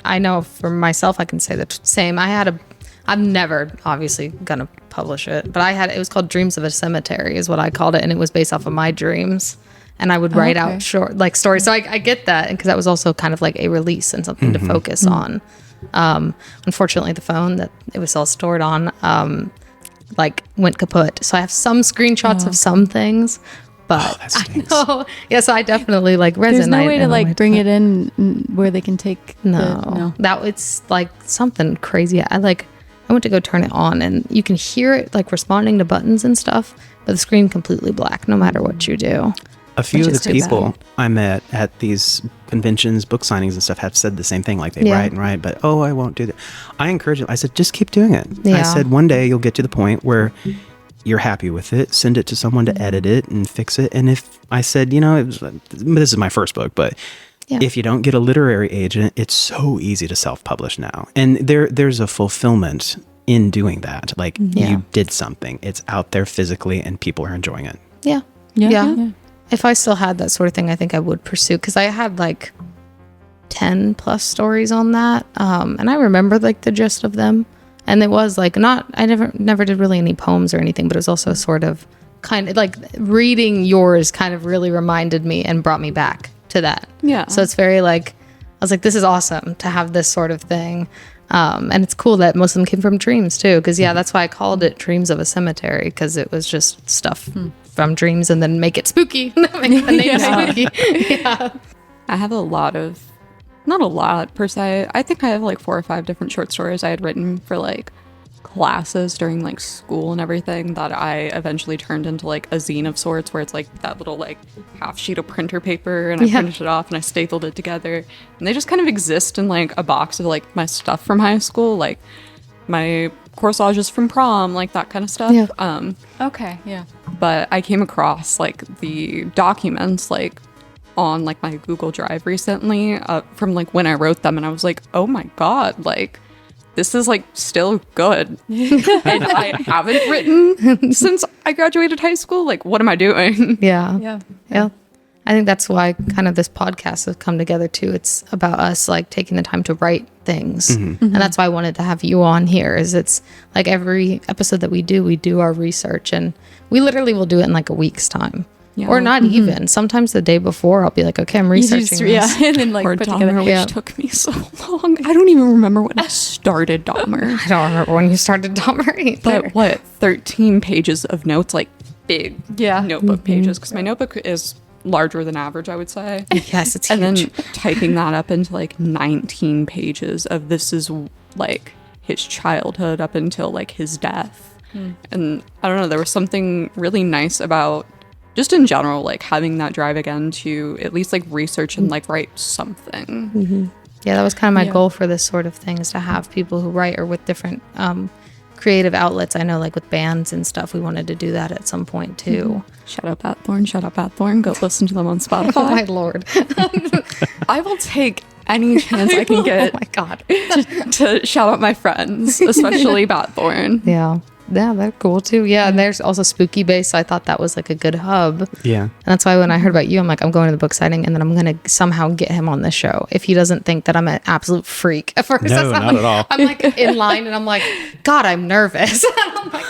I know for myself, I can say the same. I'm never obviously gonna publish it, but it was called Dreams of a Cemetery is what I called it, and it was based off of my dreams. And I would write out short like stories. So I get that, because that was also kind of like a release and something to focus on. Unfortunately, the phone that it was all stored on went kaput. So I have some screenshots of some things, but I know. Yeah, so I definitely resonate. There's no way to bring it in where they can take. No, that it's like something crazy. I went to go turn it on, and you can hear it responding to buttons and stuff, but the screen completely black no matter what you do. A few Which of is the too people bad. I met at these conventions, book signings and stuff have said the same thing. Like they Yeah. write and write, but I won't do that. I encourage them. I said, just keep doing it. I Yeah. said, one day you'll get to the point where you're happy with it. Send it to someone to edit it and fix it. And if I said, this is my first book, but Yeah. if you don't get a literary agent, it's so easy to self-publish now. And there's a fulfillment in doing that. Like you did something. It's out there physically and people are enjoying it. Yeah. Yeah. If I still had that sort of thing, I think I would pursue, because I had like 10 plus stories on that. And I remember like the gist of them. And it was like I never did really any poems or anything, but it was also sort of kind of like reading yours kind of really reminded me and brought me back to that. Yeah. So it's very like, I was like, this is awesome to have this sort of thing. And it's cool that most of them came from dreams too. Because that's why I called it Dreams of a Cemetery, because it was just stuff from dreams and then make it spooky. Make the name spooky. Yeah. I have not a lot per se. I think I have like 4 or 5 different short stories I had written for like classes during like school and everything that I eventually turned into like a zine of sorts, where it's like that little like half sheet of printer paper and I printed it off and I stapled it together, and they just kind of exist in like a box of like my stuff from high school, like my corsages from prom, like that kind of stuff. Yeah. Okay. Yeah. But I came across like the documents like on like my Google Drive recently from like when I wrote them, and I was like, oh my god, like this is like still good. And I haven't written since I graduated high school. Like, what am I doing? Yeah. I think that's why kind of this podcast has come together too. It's about us like taking the time to write things. And that's why I wanted to have you on here, is it's like every episode that we do our research, and we literally will do it in like a week's time. Yeah. Or not even. Sometimes the day before I'll be like, okay, I'm researching this. and then like Or put Dahmer, together. which took me so long. I don't even remember when I started Dahmer. I don't remember when you started Dahmer either. But what, 13 pages of notes, like big notebook pages, because my notebook is larger than average, I would say. Yes, it's And huge. then typing that up into like 19 pages of this is like his childhood up until like his death. And I don't know, there was something really nice about just in general, like having that drive again to at least like research and like write something. Yeah, that was kind of my goal for this sort of thing, is to have people who write or with different creative outlets. I know like with bands and stuff, we wanted to do that at some point too. Shout out Bat Thorn. Go listen to them on Spotify. Oh my lord. I will take any chance I can get Oh my god. to shout out my friends, especially Bat Thorn. Yeah, they're cool too. Yeah, and there's also Spooky Base, so I thought that was like a good hub. Yeah. And that's why when I heard about you, I'm like, I'm going to the book signing, and then I'm going to somehow get him on the show. If he doesn't think that I'm an absolute freak at first. No, not at all. I'm like in line and I'm like, God, I'm nervous. I'm like,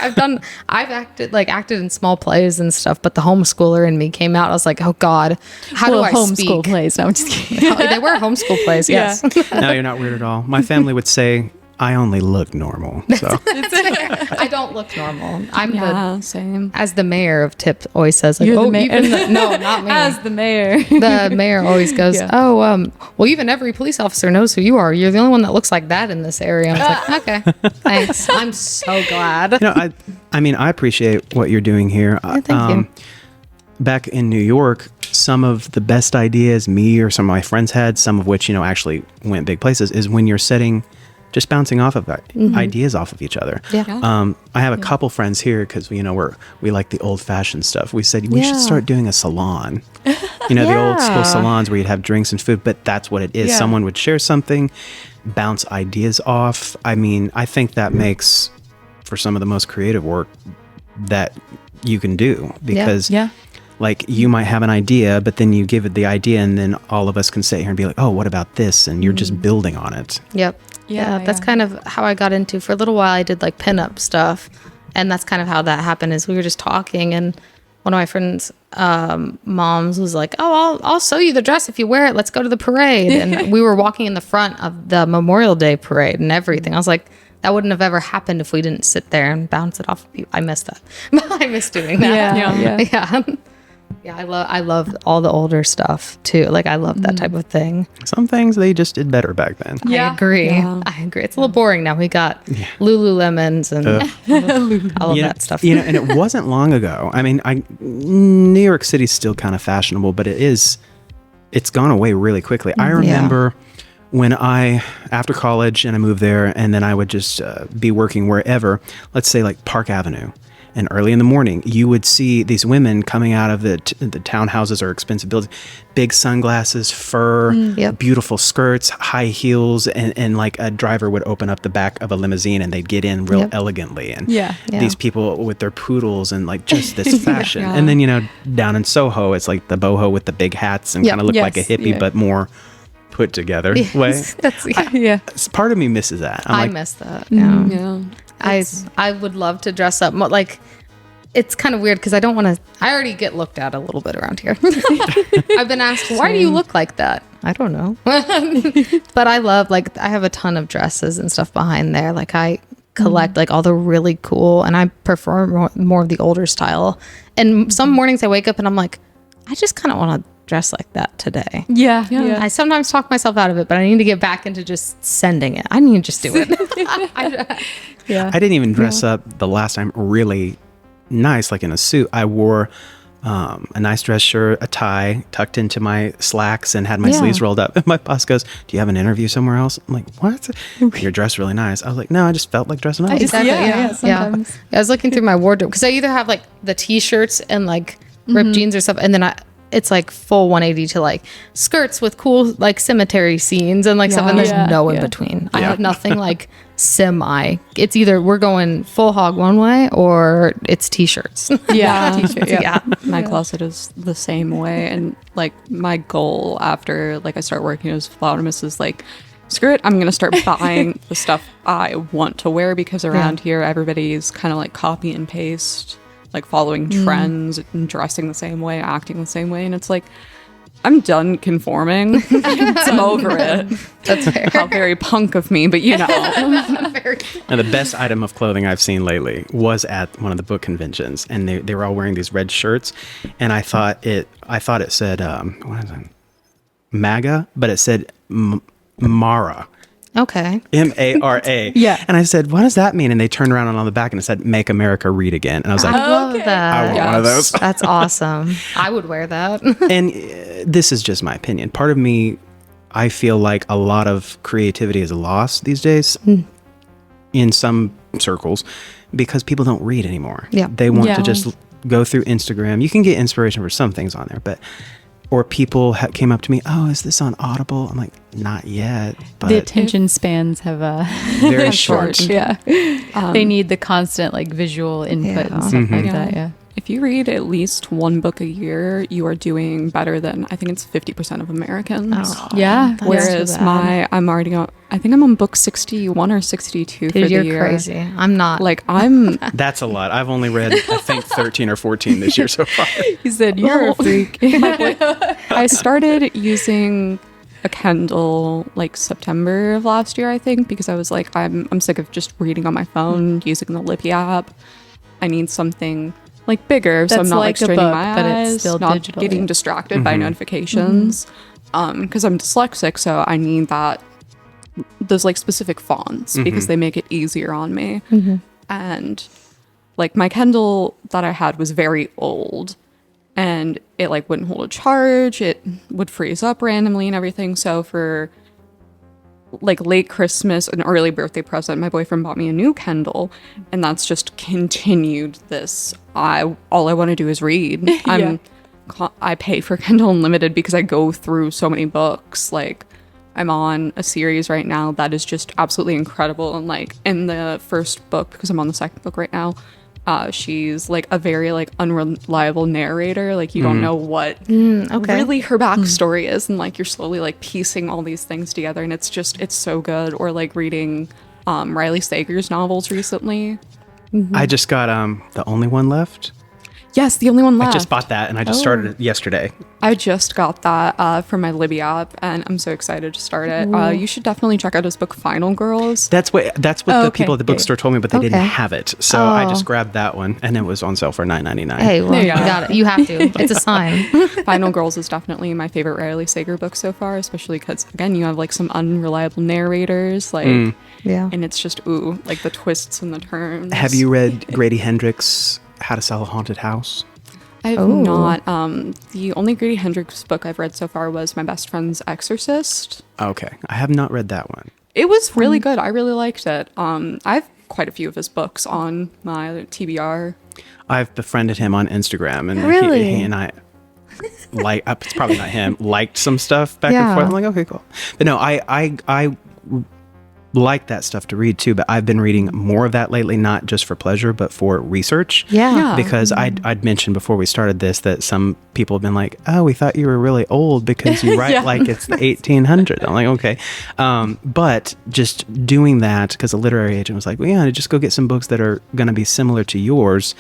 I've acted in small plays and stuff, but the homeschooler in me came out. I was like, oh God, how do I homeschool speak? plays? No, I'm just kidding. They were homeschool plays, yes. No, you're not weird at all. My family would say I only look normal. So I don't look normal. I'm the, Same. as the mayor of Tip always says, like, You're the mayor. no, not me. As the mayor. The mayor always goes, well, even every police officer knows who you are. You're the only one that looks like that in this area. I was like, okay, thanks. I'm so glad. I mean, I appreciate what you're doing here. thank you. Back in New York, some of the best ideas me or some of my friends had, some of which, actually went big places, is when you're just bouncing off of ideas off of each other. Yeah. I have a couple friends here because we like the old fashioned stuff. We said we should start doing a salon. The old school salons where you'd have drinks and food, but that's what it is. Yeah. Someone would share something, bounce ideas off. I mean, I think that makes for some of the most creative work that you can do, because like you might have an idea, but then you give it the idea, and then all of us can sit here and be like, oh, what about this? And you're just building on it. Yep. Yeah, that's kind of how I got into. For a little while, I did like pinup stuff, and that's kind of how that happened. Is we were just talking, and one of my friends' moms was like, "Oh, I'll sew you the dress if you wear it. Let's go to the parade." And we were walking in the front of the Memorial Day parade and everything. I was like, that wouldn't have ever happened if we didn't sit there and bounce it off of people. I miss that. I miss doing that. Yeah. Yeah. Yeah, I love all the older stuff too. Like I love that type of thing. Some things they just did better back then. I agree. Yeah. I agree. It's a little boring now. We got Lululemons and all of that stuff. And it wasn't long ago. I mean, New York City's still kind of fashionable, but it's gone away really quickly. I remember when after college and I moved there, and then I would just be working wherever, let's say like Park Avenue. And early in the morning, you would see these women coming out of the townhouses or expensive buildings, big sunglasses, fur, beautiful skirts, high heels, and like a driver would open up the back of a limousine and they'd get in real elegantly. And these people with their poodles and like just this fashion. And then, down in Soho, it's like the boho with the big hats and kind of look like a hippie, but more put together way. Part of me misses that. I miss that. Yeah. I would love to dress up. Like, it's kind of weird because I don't want to. I already get looked at a little bit around here. I've been asked, why do you look like that? I don't know. But I love, like, I have a ton of dresses and stuff behind there. Like, I collect like all the really cool, and I prefer more of the older style. And some mornings I wake up and I'm like, I just kind of want to dress like that today. Yeah. I sometimes talk myself out of it, but I need to get back into just sending it. I need to just do it. I didn't even dress up the last time really nice, like in a suit. I wore a nice dress shirt, a tie tucked into my slacks, and had my sleeves rolled up. And my boss goes, "Do you have an interview somewhere else?" I'm like, "What? You're dressed really nice." I was like, "No, I just felt like dressing up." Exactly. Sometimes. I was looking through my wardrobe because I either have like the t-shirts and like ripped jeans or stuff, and then it's like full 180 to like skirts with cool like cemetery scenes and like stuff, and there's no in between. I have nothing like semi. It's either we're going full hog one way or it's t-shirts. My closet is the same way, and like my goal after like I start working as Flaudamus is like, screw it, I'm gonna start buying the stuff I want to wear, because around here everybody's kind of like copy and paste, like following trends and dressing the same way, acting the same way. And it's like, I'm done conforming. I'm over it. That's fair. How very punk of me, but And the best item of clothing I've seen lately was at one of the book conventions, and they were all wearing these red shirts, and I thought it said what is it? MAGA, but it said Mara. Okay. MARA. Yeah. And I said, "What does that mean?" And they turned around and on the back and it said, "Make America Read Again." And I was like, I love that. I want one of those. That's awesome. I would wear that. And this is just my opinion. Part of me, I feel like a lot of creativity is lost these days in some circles because people don't read anymore. Yeah. They want to just go through Instagram. You can get inspiration for some things on there, or people came up to me, "Oh, is this on Audible?" I'm like, "Not yet." But the attention spans have very short. They need the constant like visual input and stuff like that. Yeah. If you read at least one book a year, you are doing better than, I think it's 50% of Americans. Yeah. Whereas I'm already on, I think I'm on book 61 or 62 for the year. You're crazy. I'm not. Like, I'm... That's a lot. I've only read, I think, 13 or 14 this year so far. He said, "You're a freak." I started using a Kindle like September of last year, I think, because I was like, I'm sick of just reading on my phone, using the Libby app. I need something like bigger, so I'm not like straining my but eyes, it's still not digital, getting distracted by notifications. Because I'm dyslexic, so I need those like specific fonts because they make it easier on me. And like my Kindle that I had was very old, and it like wouldn't hold a charge. It would freeze up randomly and everything. So for like late Christmas, an early birthday present, my boyfriend bought me a new Kindle, and that's just continued this. All I want to do is read. I pay for Kindle Unlimited because I go through so many books. Like, I'm on a series right now that is just absolutely incredible. And like in the first book, because I'm on the second book right now, she's like a very like unreliable narrator. Like, you don't know what really her backstory is, and like you're slowly like piecing all these things together, and it's so good. Or like reading Riley Sager's novels recently. I just got The Only One Left. Yes, the only one left. I just bought that and I just started it yesterday. I just got that from my Libby app, and I'm so excited to start it. You should definitely check out his book, Final Girls. That's what the people at the Okay. bookstore told me, but they Okay. didn't have it. So I just grabbed that one, and it was on sale for $9.99. Hey, well, There you you go. got it. You have to. It's a sign. Final Girls is definitely my favorite Riley Sager book so far, especially because, again, you have like some unreliable narrators, like, Yeah. and it's just, like the twists and the turns. Have you read Grady Hendrix' How to Sell a Haunted House? I have Oh. not. The only Grady Hendrix book I've read so far was My Best Friend's Exorcist. Okay, I have not read that one. It was really good. I really liked it. I have quite a few of his books on my TBR. I've befriended him on Instagram, and Really? he and I like it's probably not him liked some stuff back and Yeah. forth. I'm like, okay, cool. But no, I like that stuff to read too. But I've been reading more of that lately, not just for pleasure, but for research. Yeah. Yeah. Because I'd mentioned before we started this that some people have been like, oh, we thought you were really old because you write Yeah. like it's the 1800s. I'm like, okay. But just doing that, because a literary agent was like, well, yeah, just go get some books that are going to be similar to yours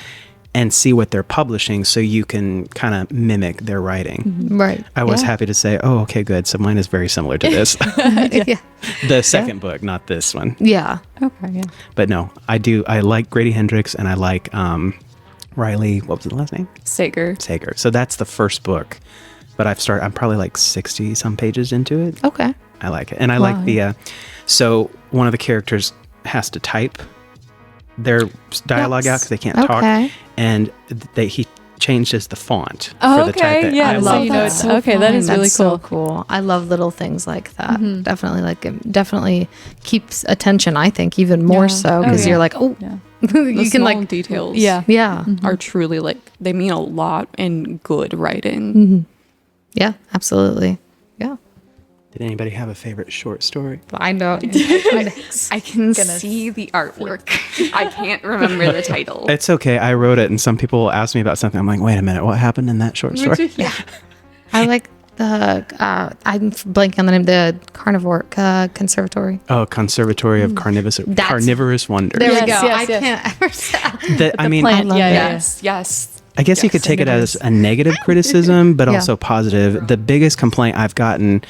and see what they're publishing so you can kind of mimic their writing. Right. I was Yeah. happy to say, oh, okay, good. So mine is very similar to this. Yeah. The second book, not this one. Yeah. Okay. Yeah. But no, I like Grady Hendrix and I like Riley, what was the last name? Sager. Sager. So that's the first book. But I'm probably like 60 some pages into it. Okay. I like it. And I like the so one of the characters has to type their dialogue out because they can't talk. Okay. And he changes the font Oh, for the type. okay, yeah, I so love you know that. it's Okay, that is really That's cool. so cool. I love little things like that. Definitely, like it definitely keeps attention. I think even more Yeah. so Oh, because yeah. you're like, oh, Yeah. The you can small like, details. Yeah. yeah, Are truly like they mean a lot in good writing. yeah, absolutely, yeah. Did anybody have a favorite short story? I know. I can see the artwork. I can't remember the title. It's okay. I wrote it, and some people will ask me about something. I'm like, wait a minute, what happened in that short story? Yeah, I like the. I'm blanking on the name. The carnivore conservatory. Oh, Conservatory of Carnivorous Wonder. There Yes, we go. yes, I yes. can't ever say. That, I mean, plant, love yeah, it. yeah. Yes. I guess you could take it as a negative criticism, but Yeah. also positive. The biggest complaint I've gotten,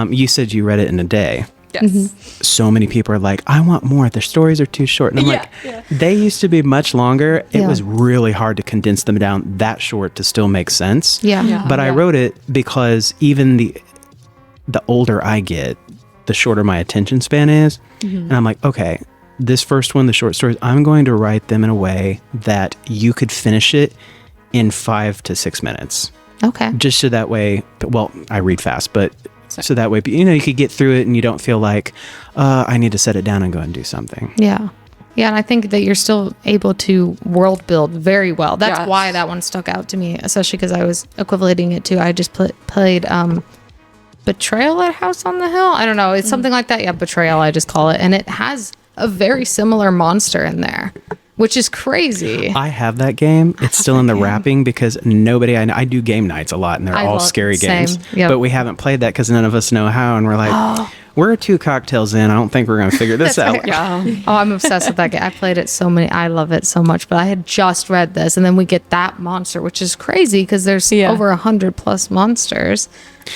you said you read it in a day. Yes. So many people are like, I want more. The stories are too short. And I'm like, they used to be much longer. It Yeah. was really hard to condense them down that short to still make sense. Yeah. Yeah. But I wrote it because even the older I get, the shorter my attention span is. And I'm like, okay, this first one, the short stories, I'm going to write them in a way that you could finish it in 5 to 6 minutes. Okay. Just so that way, well, I read fast, but so that way, you could get through it and you don't feel like, I need to set it down and go and do something. Yeah. Yeah, and I think that you're still able to world build very well. That's Yes. why that one stuck out to me, especially because I was equivalating it to, I just played Betrayal at House on the Hill. I don't know. It's something like that. Yeah, Betrayal, I just call it. And it has a very similar monster in there, which is crazy. I have that game. It's still in the wrapping because nobody I do game nights a lot and they're I all love- scary same. games. Yep. But we haven't played that because none of us know how. And we're like, we're 2 cocktails in. I don't think we're going to figure this out. Yeah. Oh, I'm obsessed with that game. I played it so many. I love it so much. But I had just read this, and then we get that monster, which is crazy because there's over 100+ monsters.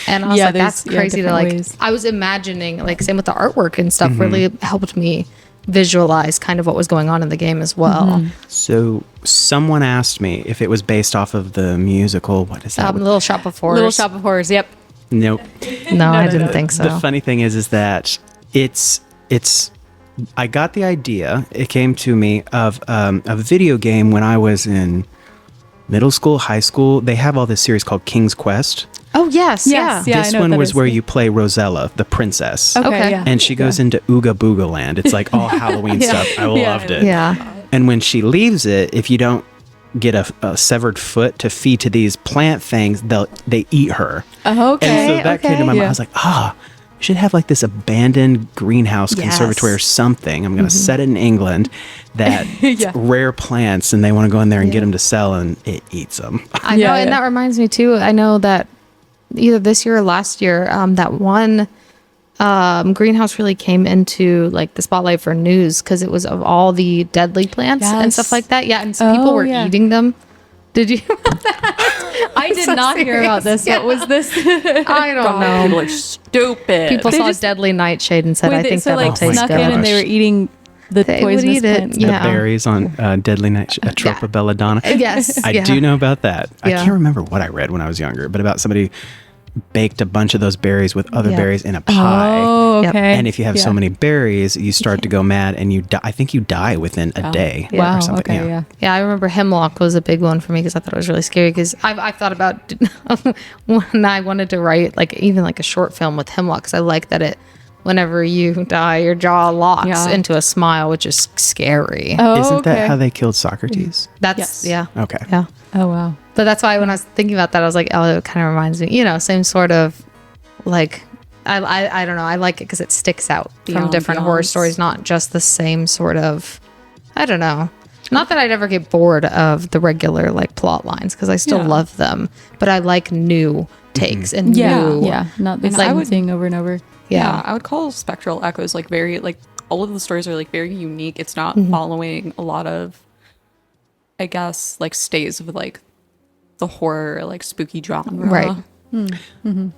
And I was like, there's, that's crazy to different like. ways. I was imagining, like, same with the artwork and stuff. Really helped me visualize kind of what was going on in the game as well. So someone asked me if it was based off of the musical. What is that? Little Shop of Horrors. Little Shop of Horrors. Yep. Nope. No, I didn't think so. The funny thing is that it's I got the idea. It came to me of a video game when I was in middle school, high school. They have all this series called King's Quest. Oh yes, Yes, yeah. yeah. I This know what one that was is. where you play Rosella, the princess. Okay. Yeah. And she goes into Ooga Booga Land. It's like all Halloween Yeah. stuff. I Yeah. loved it. Yeah. And when she leaves it, if you don't get a severed foot to feed to these plant things, they eat her. Oh, okay. And so that came to my mind. Yeah. I was like, we should have like this abandoned greenhouse conservatory or something. I'm going to set it in England that it's rare plants and they want to go in there and get them to sell and it eats them. I know, Yeah, and yeah. that reminds me too. I know that either this year or last year, that one greenhouse really came into like the spotlight for news because it was of all the deadly plants and Yes. stuff like that. Yeah, and so people were yeah. eating them. Did you? I did not hear about this. Yeah. What was this? I don't know. People are stupid. People They saw just- Deadly Nightshade and said, "I think so that'll like taste snuck good." in and they were eating the They would poisonous eat it. plants. Yeah. The berries on Deadly Night, Atropa belladonna. Yes, I yeah. do know about that. I Yeah. can't remember what I read when I was younger, but about somebody baked a bunch of those berries with other Yeah. berries in a pie. Oh, Yep. okay. And if you have so many berries, you start to go mad, and you die. I think you die within a day Wow. or something. Okay. Yeah. Yeah, I remember hemlock was a big one for me because I thought it was really scary. Because I've thought about when I wanted to write like even like a short film with hemlock, because I like that it. Whenever you die, your jaw locks Yeah. into a smile, which is scary. Oh, Isn't okay. that how they killed Socrates? That's Yes. yeah, Okay. yeah. Oh, wow. But that's why when I was thinking about that, I was like, oh, it kind of reminds me, same sort of like, I don't know. I like it because it sticks out The from different horror ambiance. stories, not just the same sort of, I don't know. Not that I'd ever get bored of the regular like plot lines because I still Yeah. love them, but I like new takes and Yeah. new. Yeah. Not the And same I would- thing over and over. Yeah, I would call Spectral Echoes like very like all of the stories are like very unique. It's not following a lot of, I guess, like stays of like the horror like spooky genre. Right.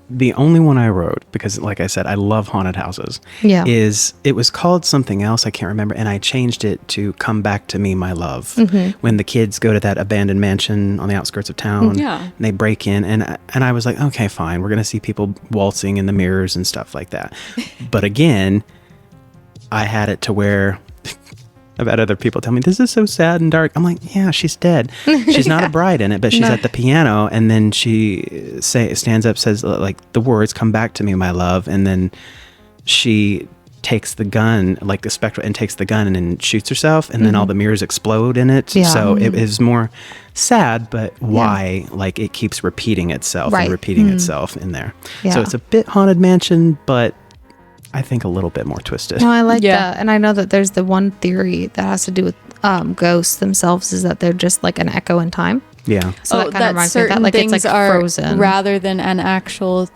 The only one I wrote, because like I said, I love haunted houses, Yeah. is it was called something else, I can't remember, and I changed it to Come Back to Me, My Love. When the kids go to that abandoned mansion on the outskirts of town, Yeah. and they break in, and I was like, okay, fine, we're going to see people waltzing in the mirrors and stuff like that. But again, I had it to where I've had other people tell me, this is so sad and dark. I'm like, yeah, she's dead. She's not a bride in it, but she's at the piano. And then she stands up, says like the words, come back to me, my love. And then she takes the gun, like the spectral, and takes the gun and then shoots herself. And then all the mirrors explode in it. Yeah. So it is more sad, but why? Like it keeps repeating itself Right. and repeating itself in there. So Yeah. it's a bit haunted mansion, but I think a little bit more twisted. No, I like Yeah. that. And I know that there's the one theory that has to do with ghosts themselves is that they're just like an echo in time. Yeah. So that kind of reminds me of that. certain Like it's things like are frozen. rather than an actual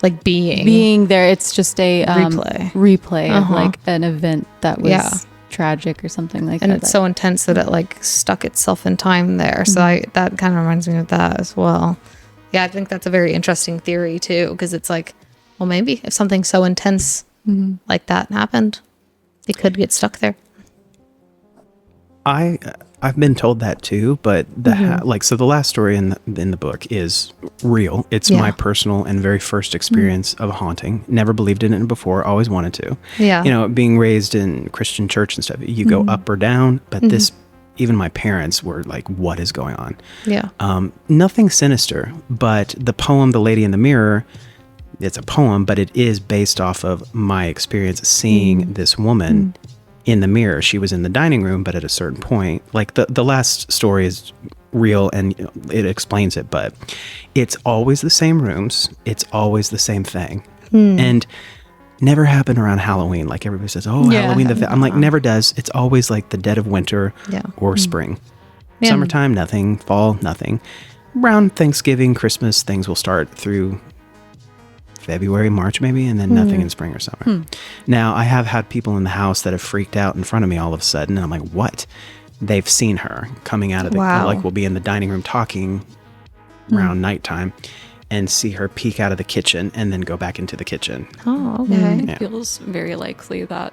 like being. being there. It's just a replay of Uh-huh. like an event that was Yeah. tragic or something like And that. it's so intense that it like stuck itself in time there. So that kind of reminds me of that as well. Yeah, I think that's a very interesting theory too, because it's like, well, maybe if something so intense like that happened, it could get stuck there. I've been told that too, but so the last story in the book is real. It's Yeah. my personal and very first experience of a haunting. Never believed in it before. Always wanted to. Yeah. Being raised in Christian church and stuff, you go up or down. But this, even my parents were like, "What is going on?" Yeah. Nothing sinister, but the poem "The Lady in the Mirror." It's a poem, but it is based off of my experience seeing this woman in the mirror. She was in the dining room, but at a certain point, like the last story is real and it explains it, but it's always the same rooms. It's always the same thing. And never happened around Halloween. Like everybody says, oh, Yeah. Halloween. I'm like, never does. It's always like the dead of winter Yeah. or spring. Yeah. Summertime, nothing. Fall, nothing. Around Thanksgiving, Christmas, things will start through February, March maybe, and then nothing in spring or summer. Now, I have had people in the house that have freaked out in front of me all of a sudden, and I'm like, what? They've seen her coming out of the, Wow. like we'll be in the dining room talking around nighttime and see her peek out of the kitchen and then go back into the kitchen. Oh, okay. It feels very likely that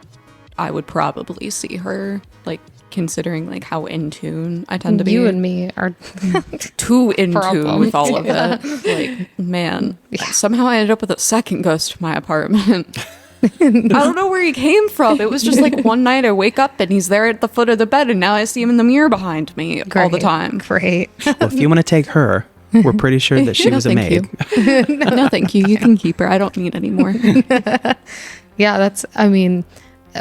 I would probably see her, like considering like how in tune I tend to be. You and me are too in tune Problem. with all of it. Like, man, somehow I ended up with a second ghost in my apartment. I don't know where he came from. It was just like one night I wake up and he's there at the foot of the bed, and now I see him in the mirror behind me all the Great. time. Great. Well, if you want to take her, we're pretty sure that she No, was a thank maid. you. No, thank you. You can keep her. I don't need any more. Yeah,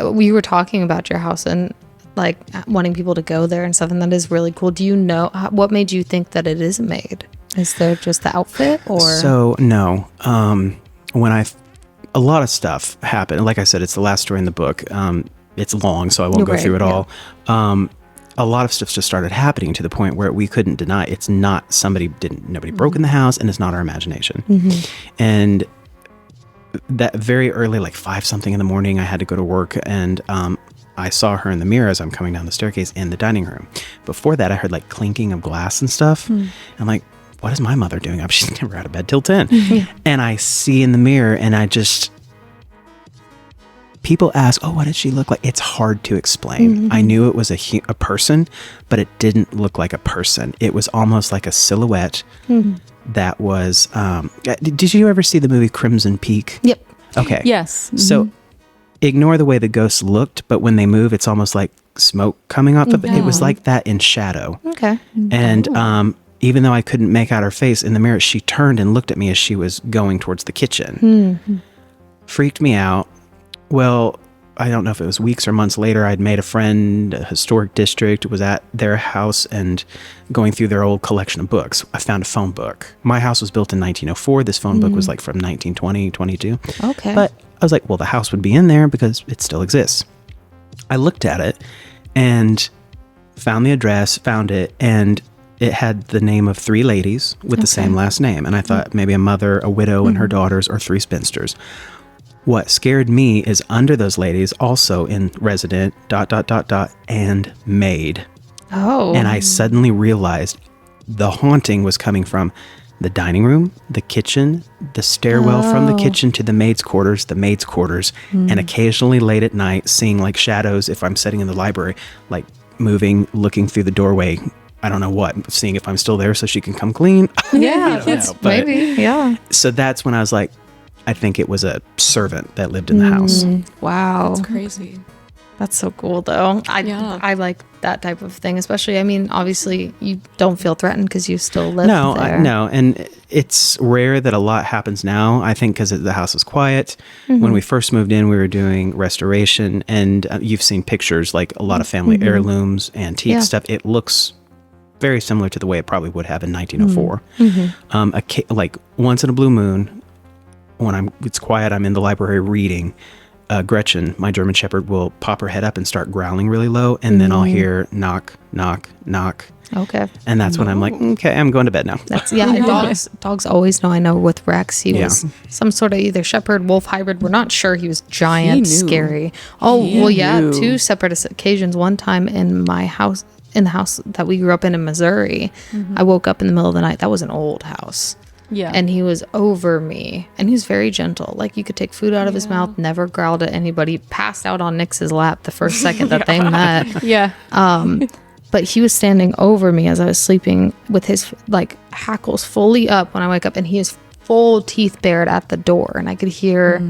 we were talking about your house and like wanting people to go there and stuff, and that is really cool. Do you know what made you think that it is a maid? Is there just the outfit or? So no, a lot of stuff happened. Like I said, it's the last story in the book. It's long, so I won't go Right, through it yeah. all. A lot of stuff just started happening to the point where we couldn't deny it's not nobody broke in the house, and it's not our imagination. And that very early, like 5 something in the morning, I had to go to work, and I saw her in the mirror as I'm coming down the staircase in the dining room. Before that, I heard like clinking of glass and stuff. I'm like, what is my mother doing up? She's never out of bed till 10. And I see in the mirror, and I just, people ask, oh, what did she look like? It's hard to explain. I knew it was a person, but it didn't look like a person. It was almost like a silhouette that was, did you ever see the movie Crimson Peak? Yep. Okay. Yes. So ignore the way the ghosts looked, but when they move, it's almost like smoke coming off of it. It was like that in shadow. Okay. And even though I couldn't make out her face in the mirror, she turned and looked at me as she was going towards the kitchen. Freaked me out. Well, I don't know if it was weeks or months later, I'd made a friend, a historic district, was at their house and going through their old collection of books. I found a phone book. My house was built in 1904. This phone book was like from 1920, 22. Okay. But I was like, well, the house would be in there because it still exists. I looked at it and found the address, found it, and it had the name of 3 ladies with the same last name. And I thought maybe a mother, a widow, and her daughters, or 3 spinsters. What scared me is under those ladies, also in resident, ... and maid. Oh. And I suddenly realized the haunting was coming from the dining room, the kitchen, the stairwell from the kitchen to the maid's quarters, and occasionally late at night, seeing like shadows if I'm sitting in the library, like moving, looking through the doorway. I don't know what, seeing if I'm still there so she can come clean. Yeah, maybe. Yeah. So that's when I was like, I think it was a servant that lived in the house. Wow. It's crazy. That's so cool, though. I like that type of thing, especially. I mean, obviously, you don't feel threatened because you still live there. No, and it's rare that a lot happens now. I think because the house is quiet. When we first moved in, we were doing restoration, and you've seen pictures like a lot of family heirlooms, antique stuff. It looks very similar to the way it probably would have in 1904. Like once in a blue moon, when it's quiet, I'm in the library reading. Gretchen, my German Shepherd, will pop her head up and start growling really low, and then I'll hear knock, knock, knock. Okay. And that's when I'm like, okay, I'm going to bed now. That's dogs always know. I know with Rex, he was some sort of either shepherd, wolf hybrid. We're not sure. He was giant, scary. Oh, well, yeah, 2 separate occasions. One time in my house, in the house that we grew up in Missouri, I woke up in the middle of the night. That was an old house. Yeah. And he was over me, and he was very gentle. Like, you could take food out of his mouth, never growled at anybody, passed out on Nix's lap the first second that they met. Yeah. But he was standing over me as I was sleeping with his like hackles fully up when I wake up, and he is full teeth bared at the door. And I could hear,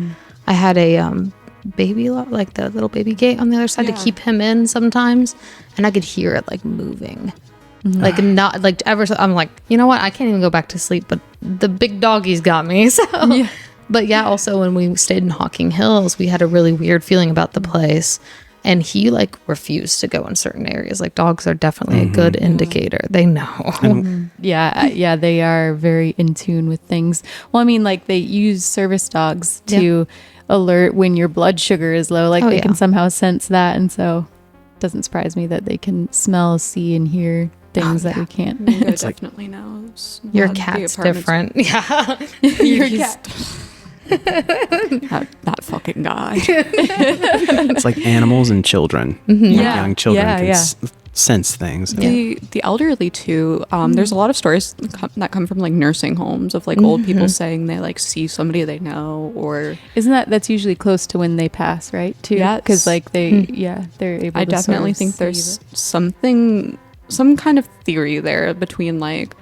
I had a baby lock, like the little baby gate on the other side to keep him in sometimes. And I could hear it like moving. Like not like ever. So I'm like, you know what? I can't even go back to sleep. But the big doggies got me. So, but yeah. Also, when we stayed in Hocking Hills, we had a really weird feeling about the place, and he like refused to go in certain areas. Like dogs are definitely a good indicator. They know. Yeah. They are very in tune with things. Well, I mean, like they use service dogs to alert when your blood sugar is low. Like they can somehow sense that, and so it doesn't surprise me that they can smell, see, and hear things that we can't. Mingo definitely knows. Your cat's different. Yeah. Your cat. that fucking guy. It's like animals and children. Like young children can sense things. The elderly too. There's a lot of stories that come from like nursing homes of like old people saying they like see somebody they know, or that's usually close to when they pass, right? Too. Yeah, because like they're able. I to definitely sort of think there's some kind of theory there between like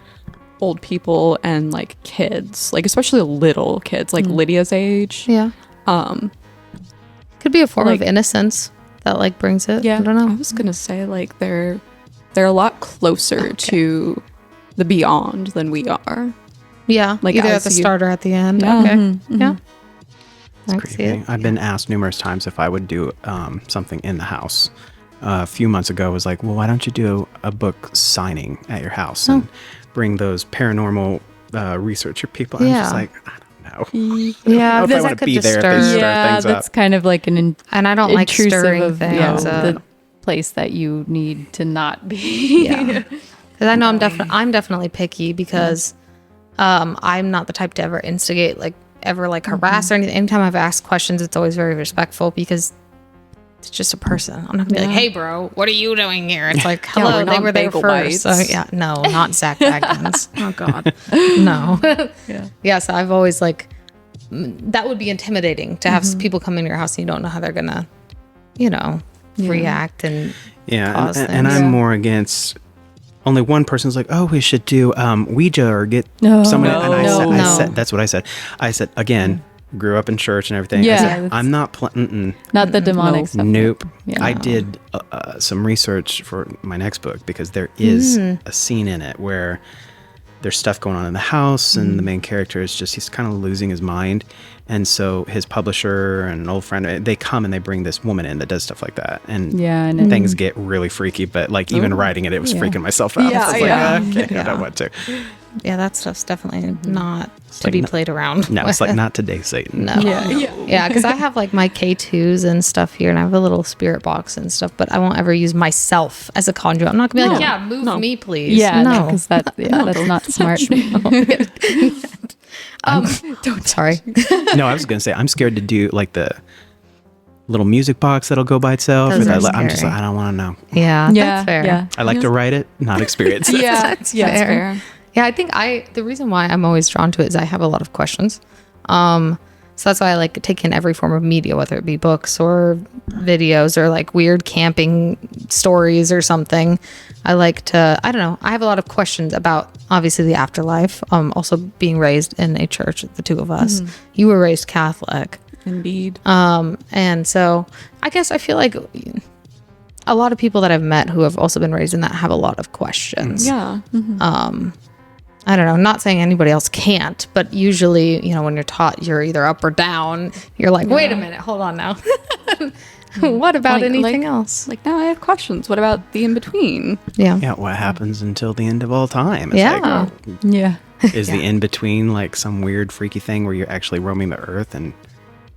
old people and like kids, like especially little kids, like Lydia's age. Yeah. Could be a form of innocence that like brings it. Yeah. I don't know. I was gonna say like they're a lot closer to the beyond than we are. Yeah. Like either at the start or at the end. Yeah. Okay. Yeah. I Creepy. see it. I've been asked numerous times if I would do something in the house. A few months ago, I was like, well, why don't you do a book signing at your house and bring those paranormal researcher people? I'm just like, I don't know. Yeah, I don't know if I want to be there if they stir things that's up. kind of like an and I don't like intrusive stirring of things. the place that you need to not be. Yeah. Because I know I'm definitely picky because I'm not the type to ever instigate, like ever like harass or anything. Anytime I've asked questions, it's always very respectful because it's just a person. I'm not gonna be like, hey, bro, what are you doing here? It's like, Yeah, hello, we're they not were there bagel first. bites. So, yeah, no, not Zach Baggins. Oh, God. No. Yeah, so I've always like, that would be intimidating to have people come in your house and you don't know how they're gonna, react and cause things. and I'm more against. Only one person's like, oh, we should do Ouija or get someone. And I said, that's what I said. I said, again, grew up in church and everything. Yeah. I said, I'm not Not the demonic stuff. Nope. Yeah. I did some research for my next book because there is a scene in it where there's stuff going on in the house and the main character is he's kind of losing his mind. And so his publisher and an old friend, they come and they bring this woman in that does stuff like that. And things get really freaky. But like even writing it, was freaking myself out. Yeah, I was like, I don't want to. Yeah, that stuff's definitely not to be played around. No, it's like not today, Satan. No. Yeah, because I have like my K2s and stuff here, and I have a little spirit box and stuff, but I won't ever use myself as a conduit. I'm not gonna be like, move me, please. Yeah, no, because that's not smart. Sorry. No, I was gonna say I'm scared to do like the little music box that'll go by itself. Those are I'm just scary. like, I don't want to know. Yeah, that's fair. Yeah. I like to write it, not experience it. That's fair. Yeah, I think the reason why I'm always drawn to it is I have a lot of questions. So that's why I like taking every form of media, whether it be books or videos or like weird camping stories or something. I like to, I don't know, I have a lot of questions about obviously the afterlife. Also being raised in a church, the two of us. You were raised Catholic. Indeed. And so I guess I feel like a lot of people that I've met who have also been raised in that have a lot of questions. Yeah. I don't know, not saying anybody else can't, but usually, when you're taught you're either up or down, you're like, wait a minute, hold on now. What about anything else? Like, now I have questions. What about the in-between? Yeah. Yeah, what happens until the end of all time? It's Yeah. Yeah. Is the in-between like some weird freaky thing where you're actually roaming the earth and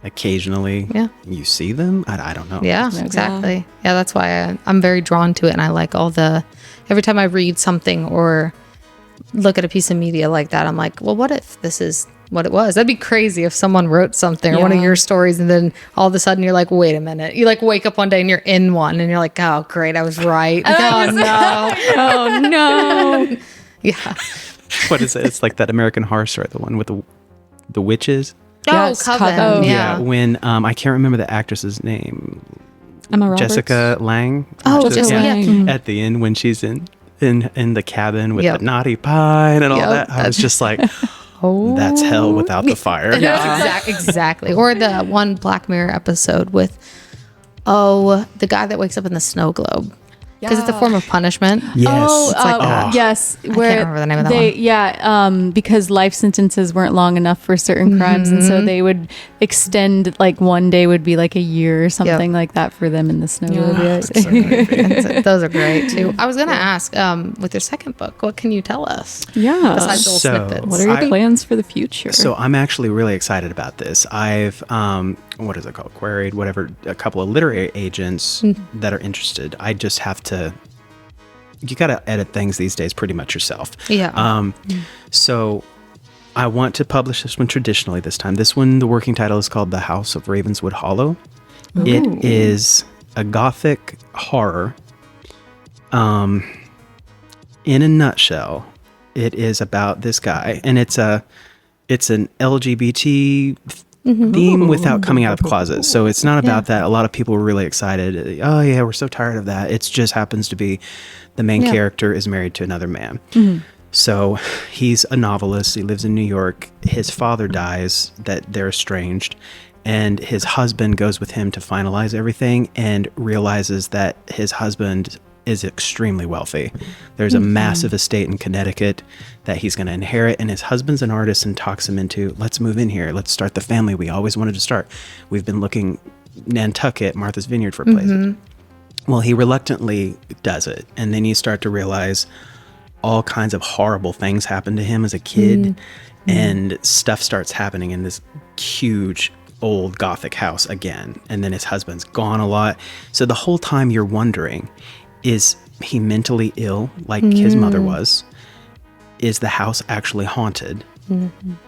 occasionally you see them? I don't know. Yeah, exactly. Yeah, that's why I'm very drawn to it. And I like every time I read something or look at a piece of media like that, I'm like, well, what if this is what it was? That'd be crazy if someone wrote something or one of your stories and then all of a sudden you're like, wait a minute. You like wake up one day and you're in one and you're like, oh, great, I was right. Oh, no. Oh, no. Yeah. What is it? It's like that American Horror Story, the one with the witches. Oh, Coven. Yeah. When I can't remember the actress's name. Emma Roberts? Jessica Lange. Oh, Jessica Lange. At the end when she's in the cabin with the naughty pine and all that. I was just like, that's hell without the fire. Yeah, exactly. Or the one Black Mirror episode with, the guy that wakes up in the snow globe. Because it's a form of punishment. Yes. It's like that. Yes. I can't remember the name of that one. Yeah, because life sentences weren't long enough for certain crimes, and so they would extend, like one day would be like a year or something like that for them in the snow. Those are great too. I was going to ask, with your second book, what can you tell us? Yeah. Besides little snippets. What are your plans for the future? So I'm actually really excited about this. I've, what is it called? Queried, whatever, a couple of literary agents that are interested. I just have to, you got to edit things these days pretty much yourself. Yeah. So I want to publish this one traditionally this time. This one, the working title is called The House of Ravenswood Hollow. Ooh. It is a Gothic horror. In a nutshell, it is about this guy, and it's an LGBT theme without coming out of the closet. So it's not about that. A lot of people were really excited. Oh yeah, we're so tired of that. It just happens to be the main character is married to another man. So he's a novelist. He lives in New York. His father dies, that they're estranged, and his husband goes with him to finalize everything and realizes that his husband is extremely wealthy. There's a massive estate in Connecticut that he's going to inherit, and his husband's an artist and talks him into, let's move in here. Let's start the family we always wanted to start. We've been looking Nantucket, Martha's Vineyard for places. Well, he reluctantly does it, and then you start to realize all kinds of horrible things happen to him as a kid, and stuff starts happening in this huge old Gothic house again, and then his husband's gone a lot. So the whole time you're wondering, is he mentally ill like his mother was? is the house actually haunted?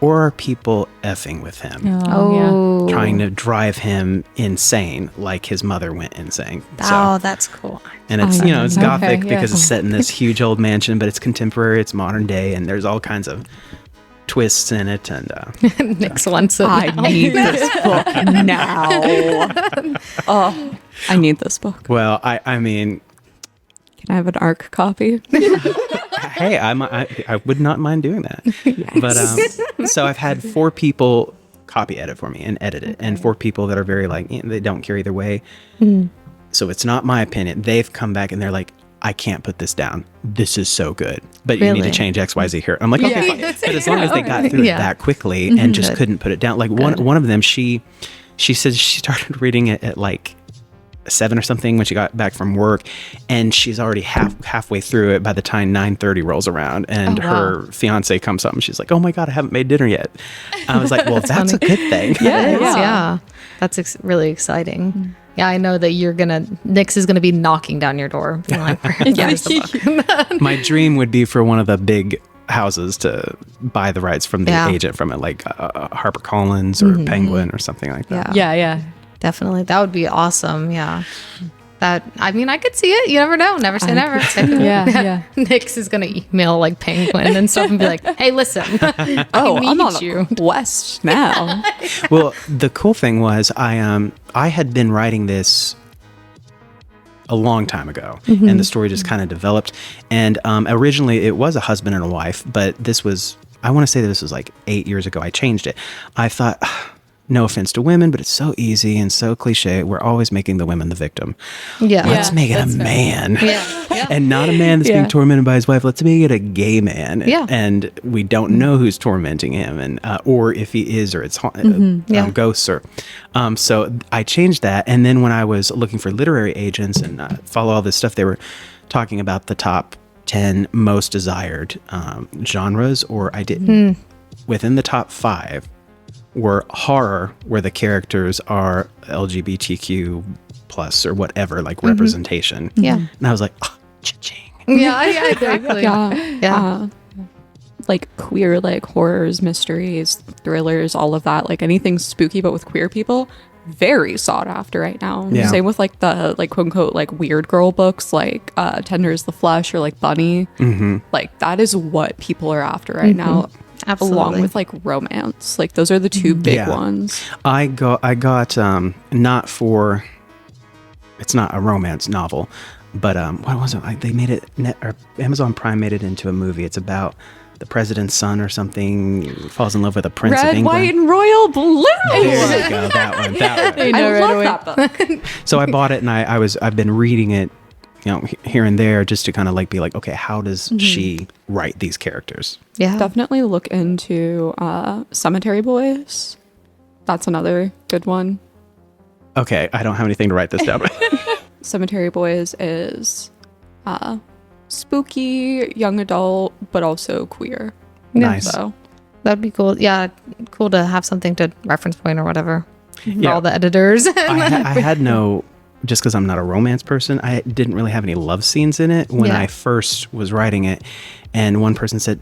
Or are people effing with him? Oh, Trying to drive him insane like his mother went insane. Oh, that's cool. And it's, you know, it's Gothic Okay, yeah. because it's set in this huge old mansion, but it's contemporary, it's modern day, and there's all kinds of twists in it. And Nick's wants it. I need this book now. Oh, I need this book. well, I mean, Can I have an ARC copy? hey, I would not mind doing that. But so I've had 4 people copy edit for me and edit it, and 4 people that are very like, they don't care either way. So it's not my opinion. They've come back and they're like, I can't put this down. This is so good, but you need Really? to change X, Y, Z here. I'm like, okay, fine. But as long as they got through it Yeah. that quickly and just couldn't put it down. Like one of them, she said she started reading it at like 7 or something when she got back from work, and she's already halfway through it by the time 9:30 rolls around, and her fiance comes up and she's like, oh my god, I haven't made dinner yet. I was like, well, that's a good thing. Yeah. That's really exciting. Yeah, I know that Nyx is gonna be knocking down your door. Being like, "Where's the book?" My dream would be for one of the big houses to buy the rights from the agent from it, like HarperCollins or Penguin or something like that. Yeah. Definitely. That would be awesome. Yeah. I mean, I could see it. You never know. Never say never. Yeah. Nyx is going to email like Penguin and stuff and be like, hey, listen. Oh, I'm on you. a quest now. Well, the cool thing was I had been writing this a long time ago, and the story just kind of developed. And originally it was a husband and a wife, but I want to say that this was like 8 years ago. I changed it. I thought, no offense to women, but it's so easy and so cliche. We're always making the women the victim. Yeah. Let's make it a man. Yeah. And not a man that's being tormented by his wife. Let's make it a gay man. Yeah. And we don't know who's tormenting him, and or if he is, or it's ghosts. Or so I changed that. And then when I was looking for literary agents and follow all this stuff, they were talking about the top 10 most desired genres, or I did within the top 5 were horror, where the characters are LGBTQ plus or whatever, like representation. Yeah. And I was like, oh, cha-ching. Yeah, exactly. Yeah. Like queer, like horrors, mysteries, thrillers, all of that. Like anything spooky, but with queer people, very sought after right now. Yeah. Same with like the like quote unquote like weird girl books, like Tender is the Flesh or like Bunny. Like that is what people are after right now. Absolutely. Along with like romance. Like those are the 2 big Yeah. ones. I got it's not a romance novel, but what was it? Like they made it, or Amazon Prime made it into a movie. It's about the president's son or something. He falls in love with a prince of Red, England. white, and royal blue. There you go. That one. I love that book. So I bought it, and I've been reading it, you know, here and there, just to kind of like be like, okay, how does she write these characters? Yeah. Definitely look into Cemetery Boys. That's another good one. Okay, I don't have anything to write this down. Cemetery Boys is spooky, young adult, but also queer. Nice. So That'd be cool. Yeah. Cool to have something to reference point or whatever. For Yeah. all the editors. I had no, just because I'm not a romance person, I didn't really have any love scenes in it when Yeah. I first was writing it. And one person said,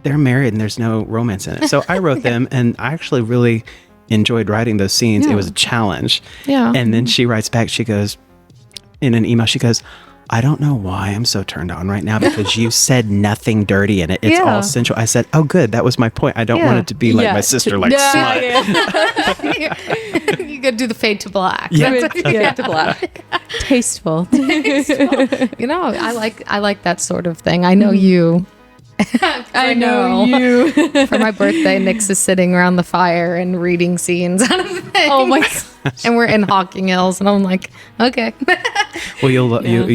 they're married and there's no romance in it. So I wrote them, and I actually really enjoyed writing those scenes. It was a challenge. Yeah. And then she writes back, she goes, in an email, she goes, I don't know why I'm so turned on right now, because you said nothing dirty in it. It's all sensual. I said, oh, good. That was my point. I don't want it to be like my sister, like slut. You could do the fade to black. Yeah. yeah, to black. Tasteful. You know, I like that sort of thing. I know you. I know you. For my birthday, Nyx is sitting around the fire and reading scenes out of things. Oh my god. And we're in Hocking Hills, and I'm like, okay. Well, you do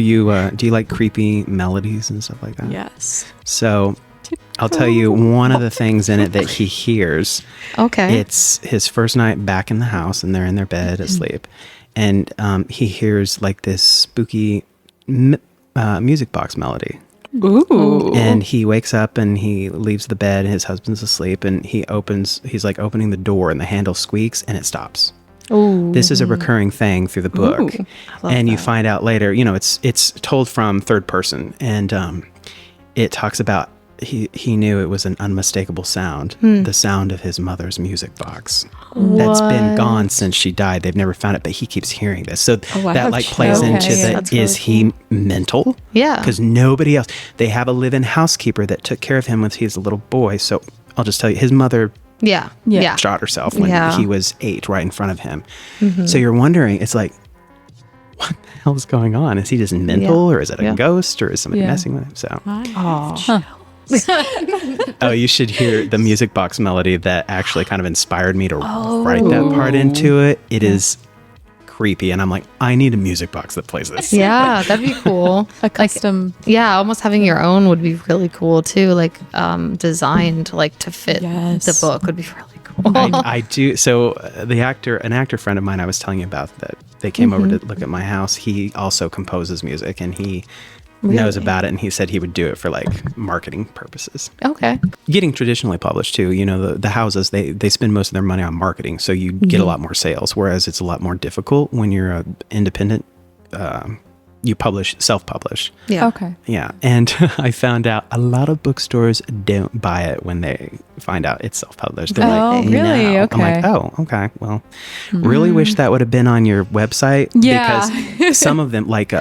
you like creepy melodies and stuff like that? Yes. So I'll tell you one of the things in it that he hears. Okay. It's his first night back in the house, and they're in their bed asleep, and he hears like this spooky music box melody. Ooh. And he wakes up and he leaves the bed, and his husband's asleep, and he's like opening the door, and the handle squeaks and it stops. Ooh. This is a recurring thing through the book. Ooh. And you find out later, you know, it's told from third person, and it talks about he knew it was an unmistakable sound, the sound of his mother's music box. That's been gone since she died. They've never found it, but he keeps hearing this. So that like plays into is he mental? Yeah. Because nobody else. They have a live-in housekeeper that took care of him when he was a little boy. So I'll just tell you, his mother shot herself when he was 8 right in front of him. So you're wondering, it's like, what the hell is going on? Is he just mental or is it a ghost or is somebody messing with him? So oh, you should hear the music box melody that actually kind of inspired me to write that part into it. It is creepy, and I'm like, I need a music box that plays this. Yeah, that'd be cool. A custom. Almost having your own would be really cool too. Like designed like to fit the book would be really cool. I do. So an actor friend of mine I was telling you about that they came over to look at my house. He also composes music, and he knows about it, and he said he would do it for like marketing purposes. Okay. Getting traditionally published too, the houses, they spend most of their money on marketing, so you get a lot more sales, whereas it's a lot more difficult when you're an independent, you self-publish. Yeah. Okay. Yeah. And I found out a lot of bookstores don't buy it when they find out it's self-published. They're like, really? no. Okay. I'm like, oh, okay. Well, really wish that would have been on your website. Yeah. Because some of them, like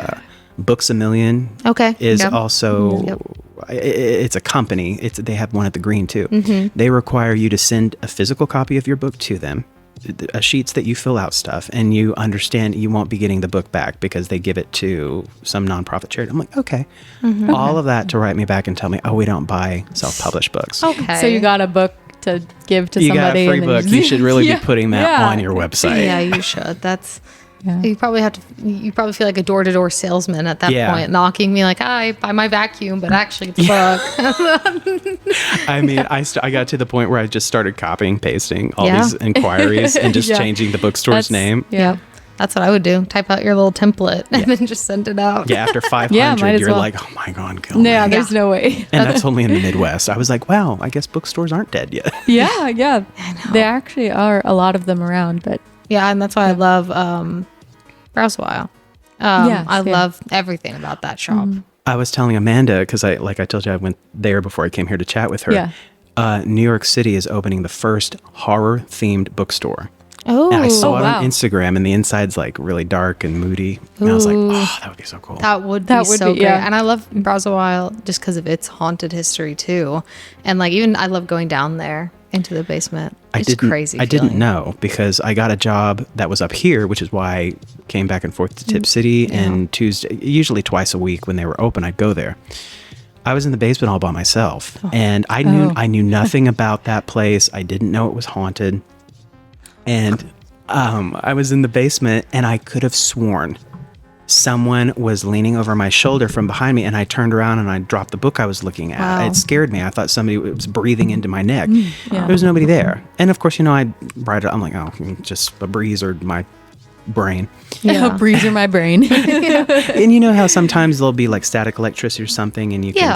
Books A Million is also, it's a company. They have one at the Green too. They require you to send a physical copy of your book to them, sheets that you fill out stuff, and you understand you won't be getting the book back because they give it to some nonprofit charity. I'm like, okay. All of that to write me back and tell me, oh, we don't buy self-published books. Okay. So you got a book to give to somebody. You got a free book. You should really be putting that on your website. Yeah, you should. That's... You probably have to. You probably feel like a door-to-door salesman at that point, knocking me like, "Hi, buy my vacuum," but actually, it's a book. I mean, I got to the point where I just started copying, pasting all these inquiries and just changing the bookstore's name. Yeah, that's what I would do. Type out your little template and then just send it out. Yeah, after 500, you're like, "Oh my god, kill me." Yeah, there's no way. And that's only in the Midwest. I was like, "Wow, I guess bookstores aren't dead yet." Yeah. I know. There actually are a lot of them around, but and that's why I love. Browse a while. I love everything about that shop. I was telling Amanda, because I told you, I went there before I came here to chat with her. Yeah. New York City is opening the first horror-themed bookstore. Oh, and I saw it on Instagram, and the inside's like really dark and moody. And I was like, oh, that would be so cool. That would be so great. And I love Browse a While just because of its haunted history too. And like even I love going down there into the basement. It's crazy. I didn't know because I got a job that was up here, which is why I came back and forth to Tip City. And usually twice a week when they were open, I'd go there. I was in the basement all by myself, and I knew nothing about that place. I didn't know it was haunted. And I was in the basement, and I could have sworn someone was leaning over my shoulder from behind me, and I turned around and I dropped the book I was looking at. Wow. It scared me. I thought somebody was breathing into my neck. There was nobody there. And of course, I'd write it. I'm like, oh, just a breeze or my brain. A breeze or my brain. And you know how sometimes there'll be like static electricity or something, and you can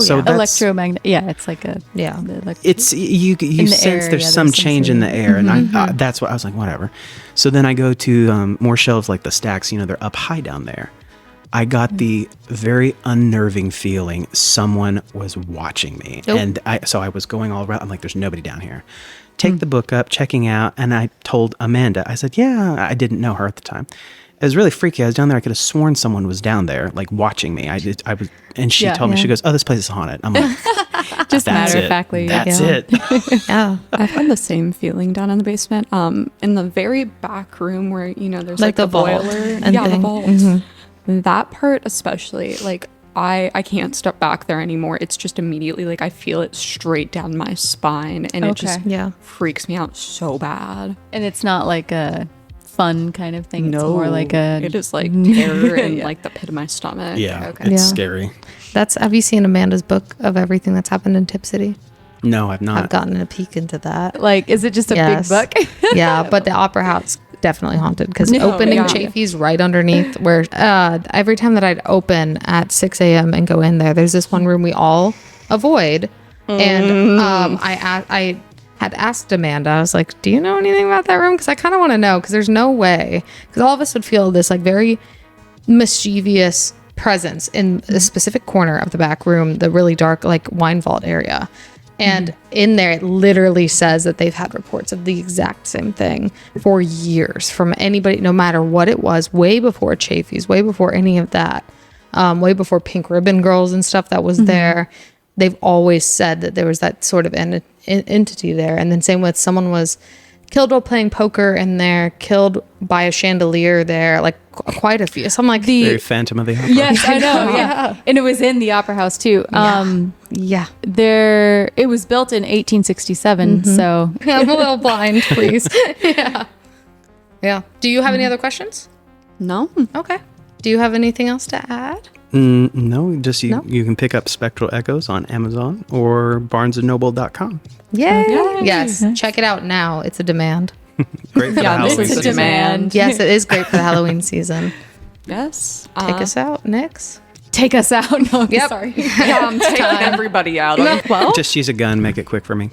so electromagnet. Yeah, it's like a it's you sense there's some change in the air, and that's what I was like, whatever. So then I go to more shelves like the stacks. They're up high down there. I got the very unnerving feeling someone was watching me, and I was going all around. I'm like, there's nobody down here. Take the book up, checking out, and I told Amanda, I said, I didn't know her at the time. It was really freaky. I was down there. I could have sworn someone was down there, like watching me. And she told me, she goes, "Oh, this place is haunted." I'm like, just matter of factly. That's it. I've had the same feeling down in the basement. In the very back room where there's like the boiler, the vault. That part especially, like I can't step back there anymore. It's just immediately like I feel it straight down my spine, and it just freaks me out so bad. And it's not like a fun kind of thing. It's more like it is like terror and like the pit of my stomach. It's scary. Have you seen Amanda's book of everything that's happened in Tip City? No, I've not. I've gotten a peek into that. Like, is it just a big book? But the Opera House definitely haunted because opening Chafee's right underneath where every time that I'd open at 6 a.m. and go in there's this one room we all avoid. And I had asked Amanda, I was like, do you know anything about that room? Because I kind of want to know, because there's no way, because all of us would feel this like very mischievous presence in a specific corner of the back room, the really dark, like, wine vault area. And in there, it literally says that they've had reports of the exact same thing for years from anybody, no matter what it was, way before Chafee's, way before any of that, way before Pink Ribbon Girls and stuff that was there. They've always said that there was that sort of entity there. And then same with someone was killed while playing poker in there, killed by a chandelier there, like quite a few. So I'm like, Very Phantom of the Opera. Yes, I know. Yeah, and it was in the Opera House too. yeah. It was built in 1867. So I'm a little blind, please. Yeah. Do you have any other questions? No. Okay. Do you have anything else to add? No, just you can pick up Spectral Echoes on Amazon or barnesandnoble.com. Yay. Yes. Check it out now. It's a demand. Great for the Halloween this is a season. demand. Yes, it is great for the Halloween season. Yes. Take us out, Nix. take us out. No, Yep. sorry. Yeah, I'm taking everybody out. Well, Just use a gun, make it quick for me.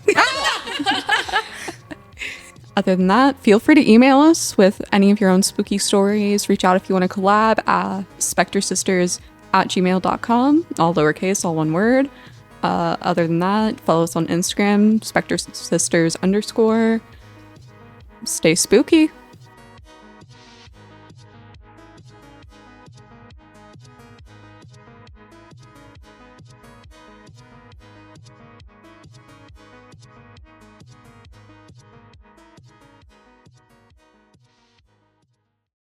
other than that, feel free to email us with any of your own spooky stories. Reach out if you want to collab at spectresisters@gmail.com. All lowercase, all one word. Other than that, follow us on Instagram, Spectre Sisters _. Stay spooky.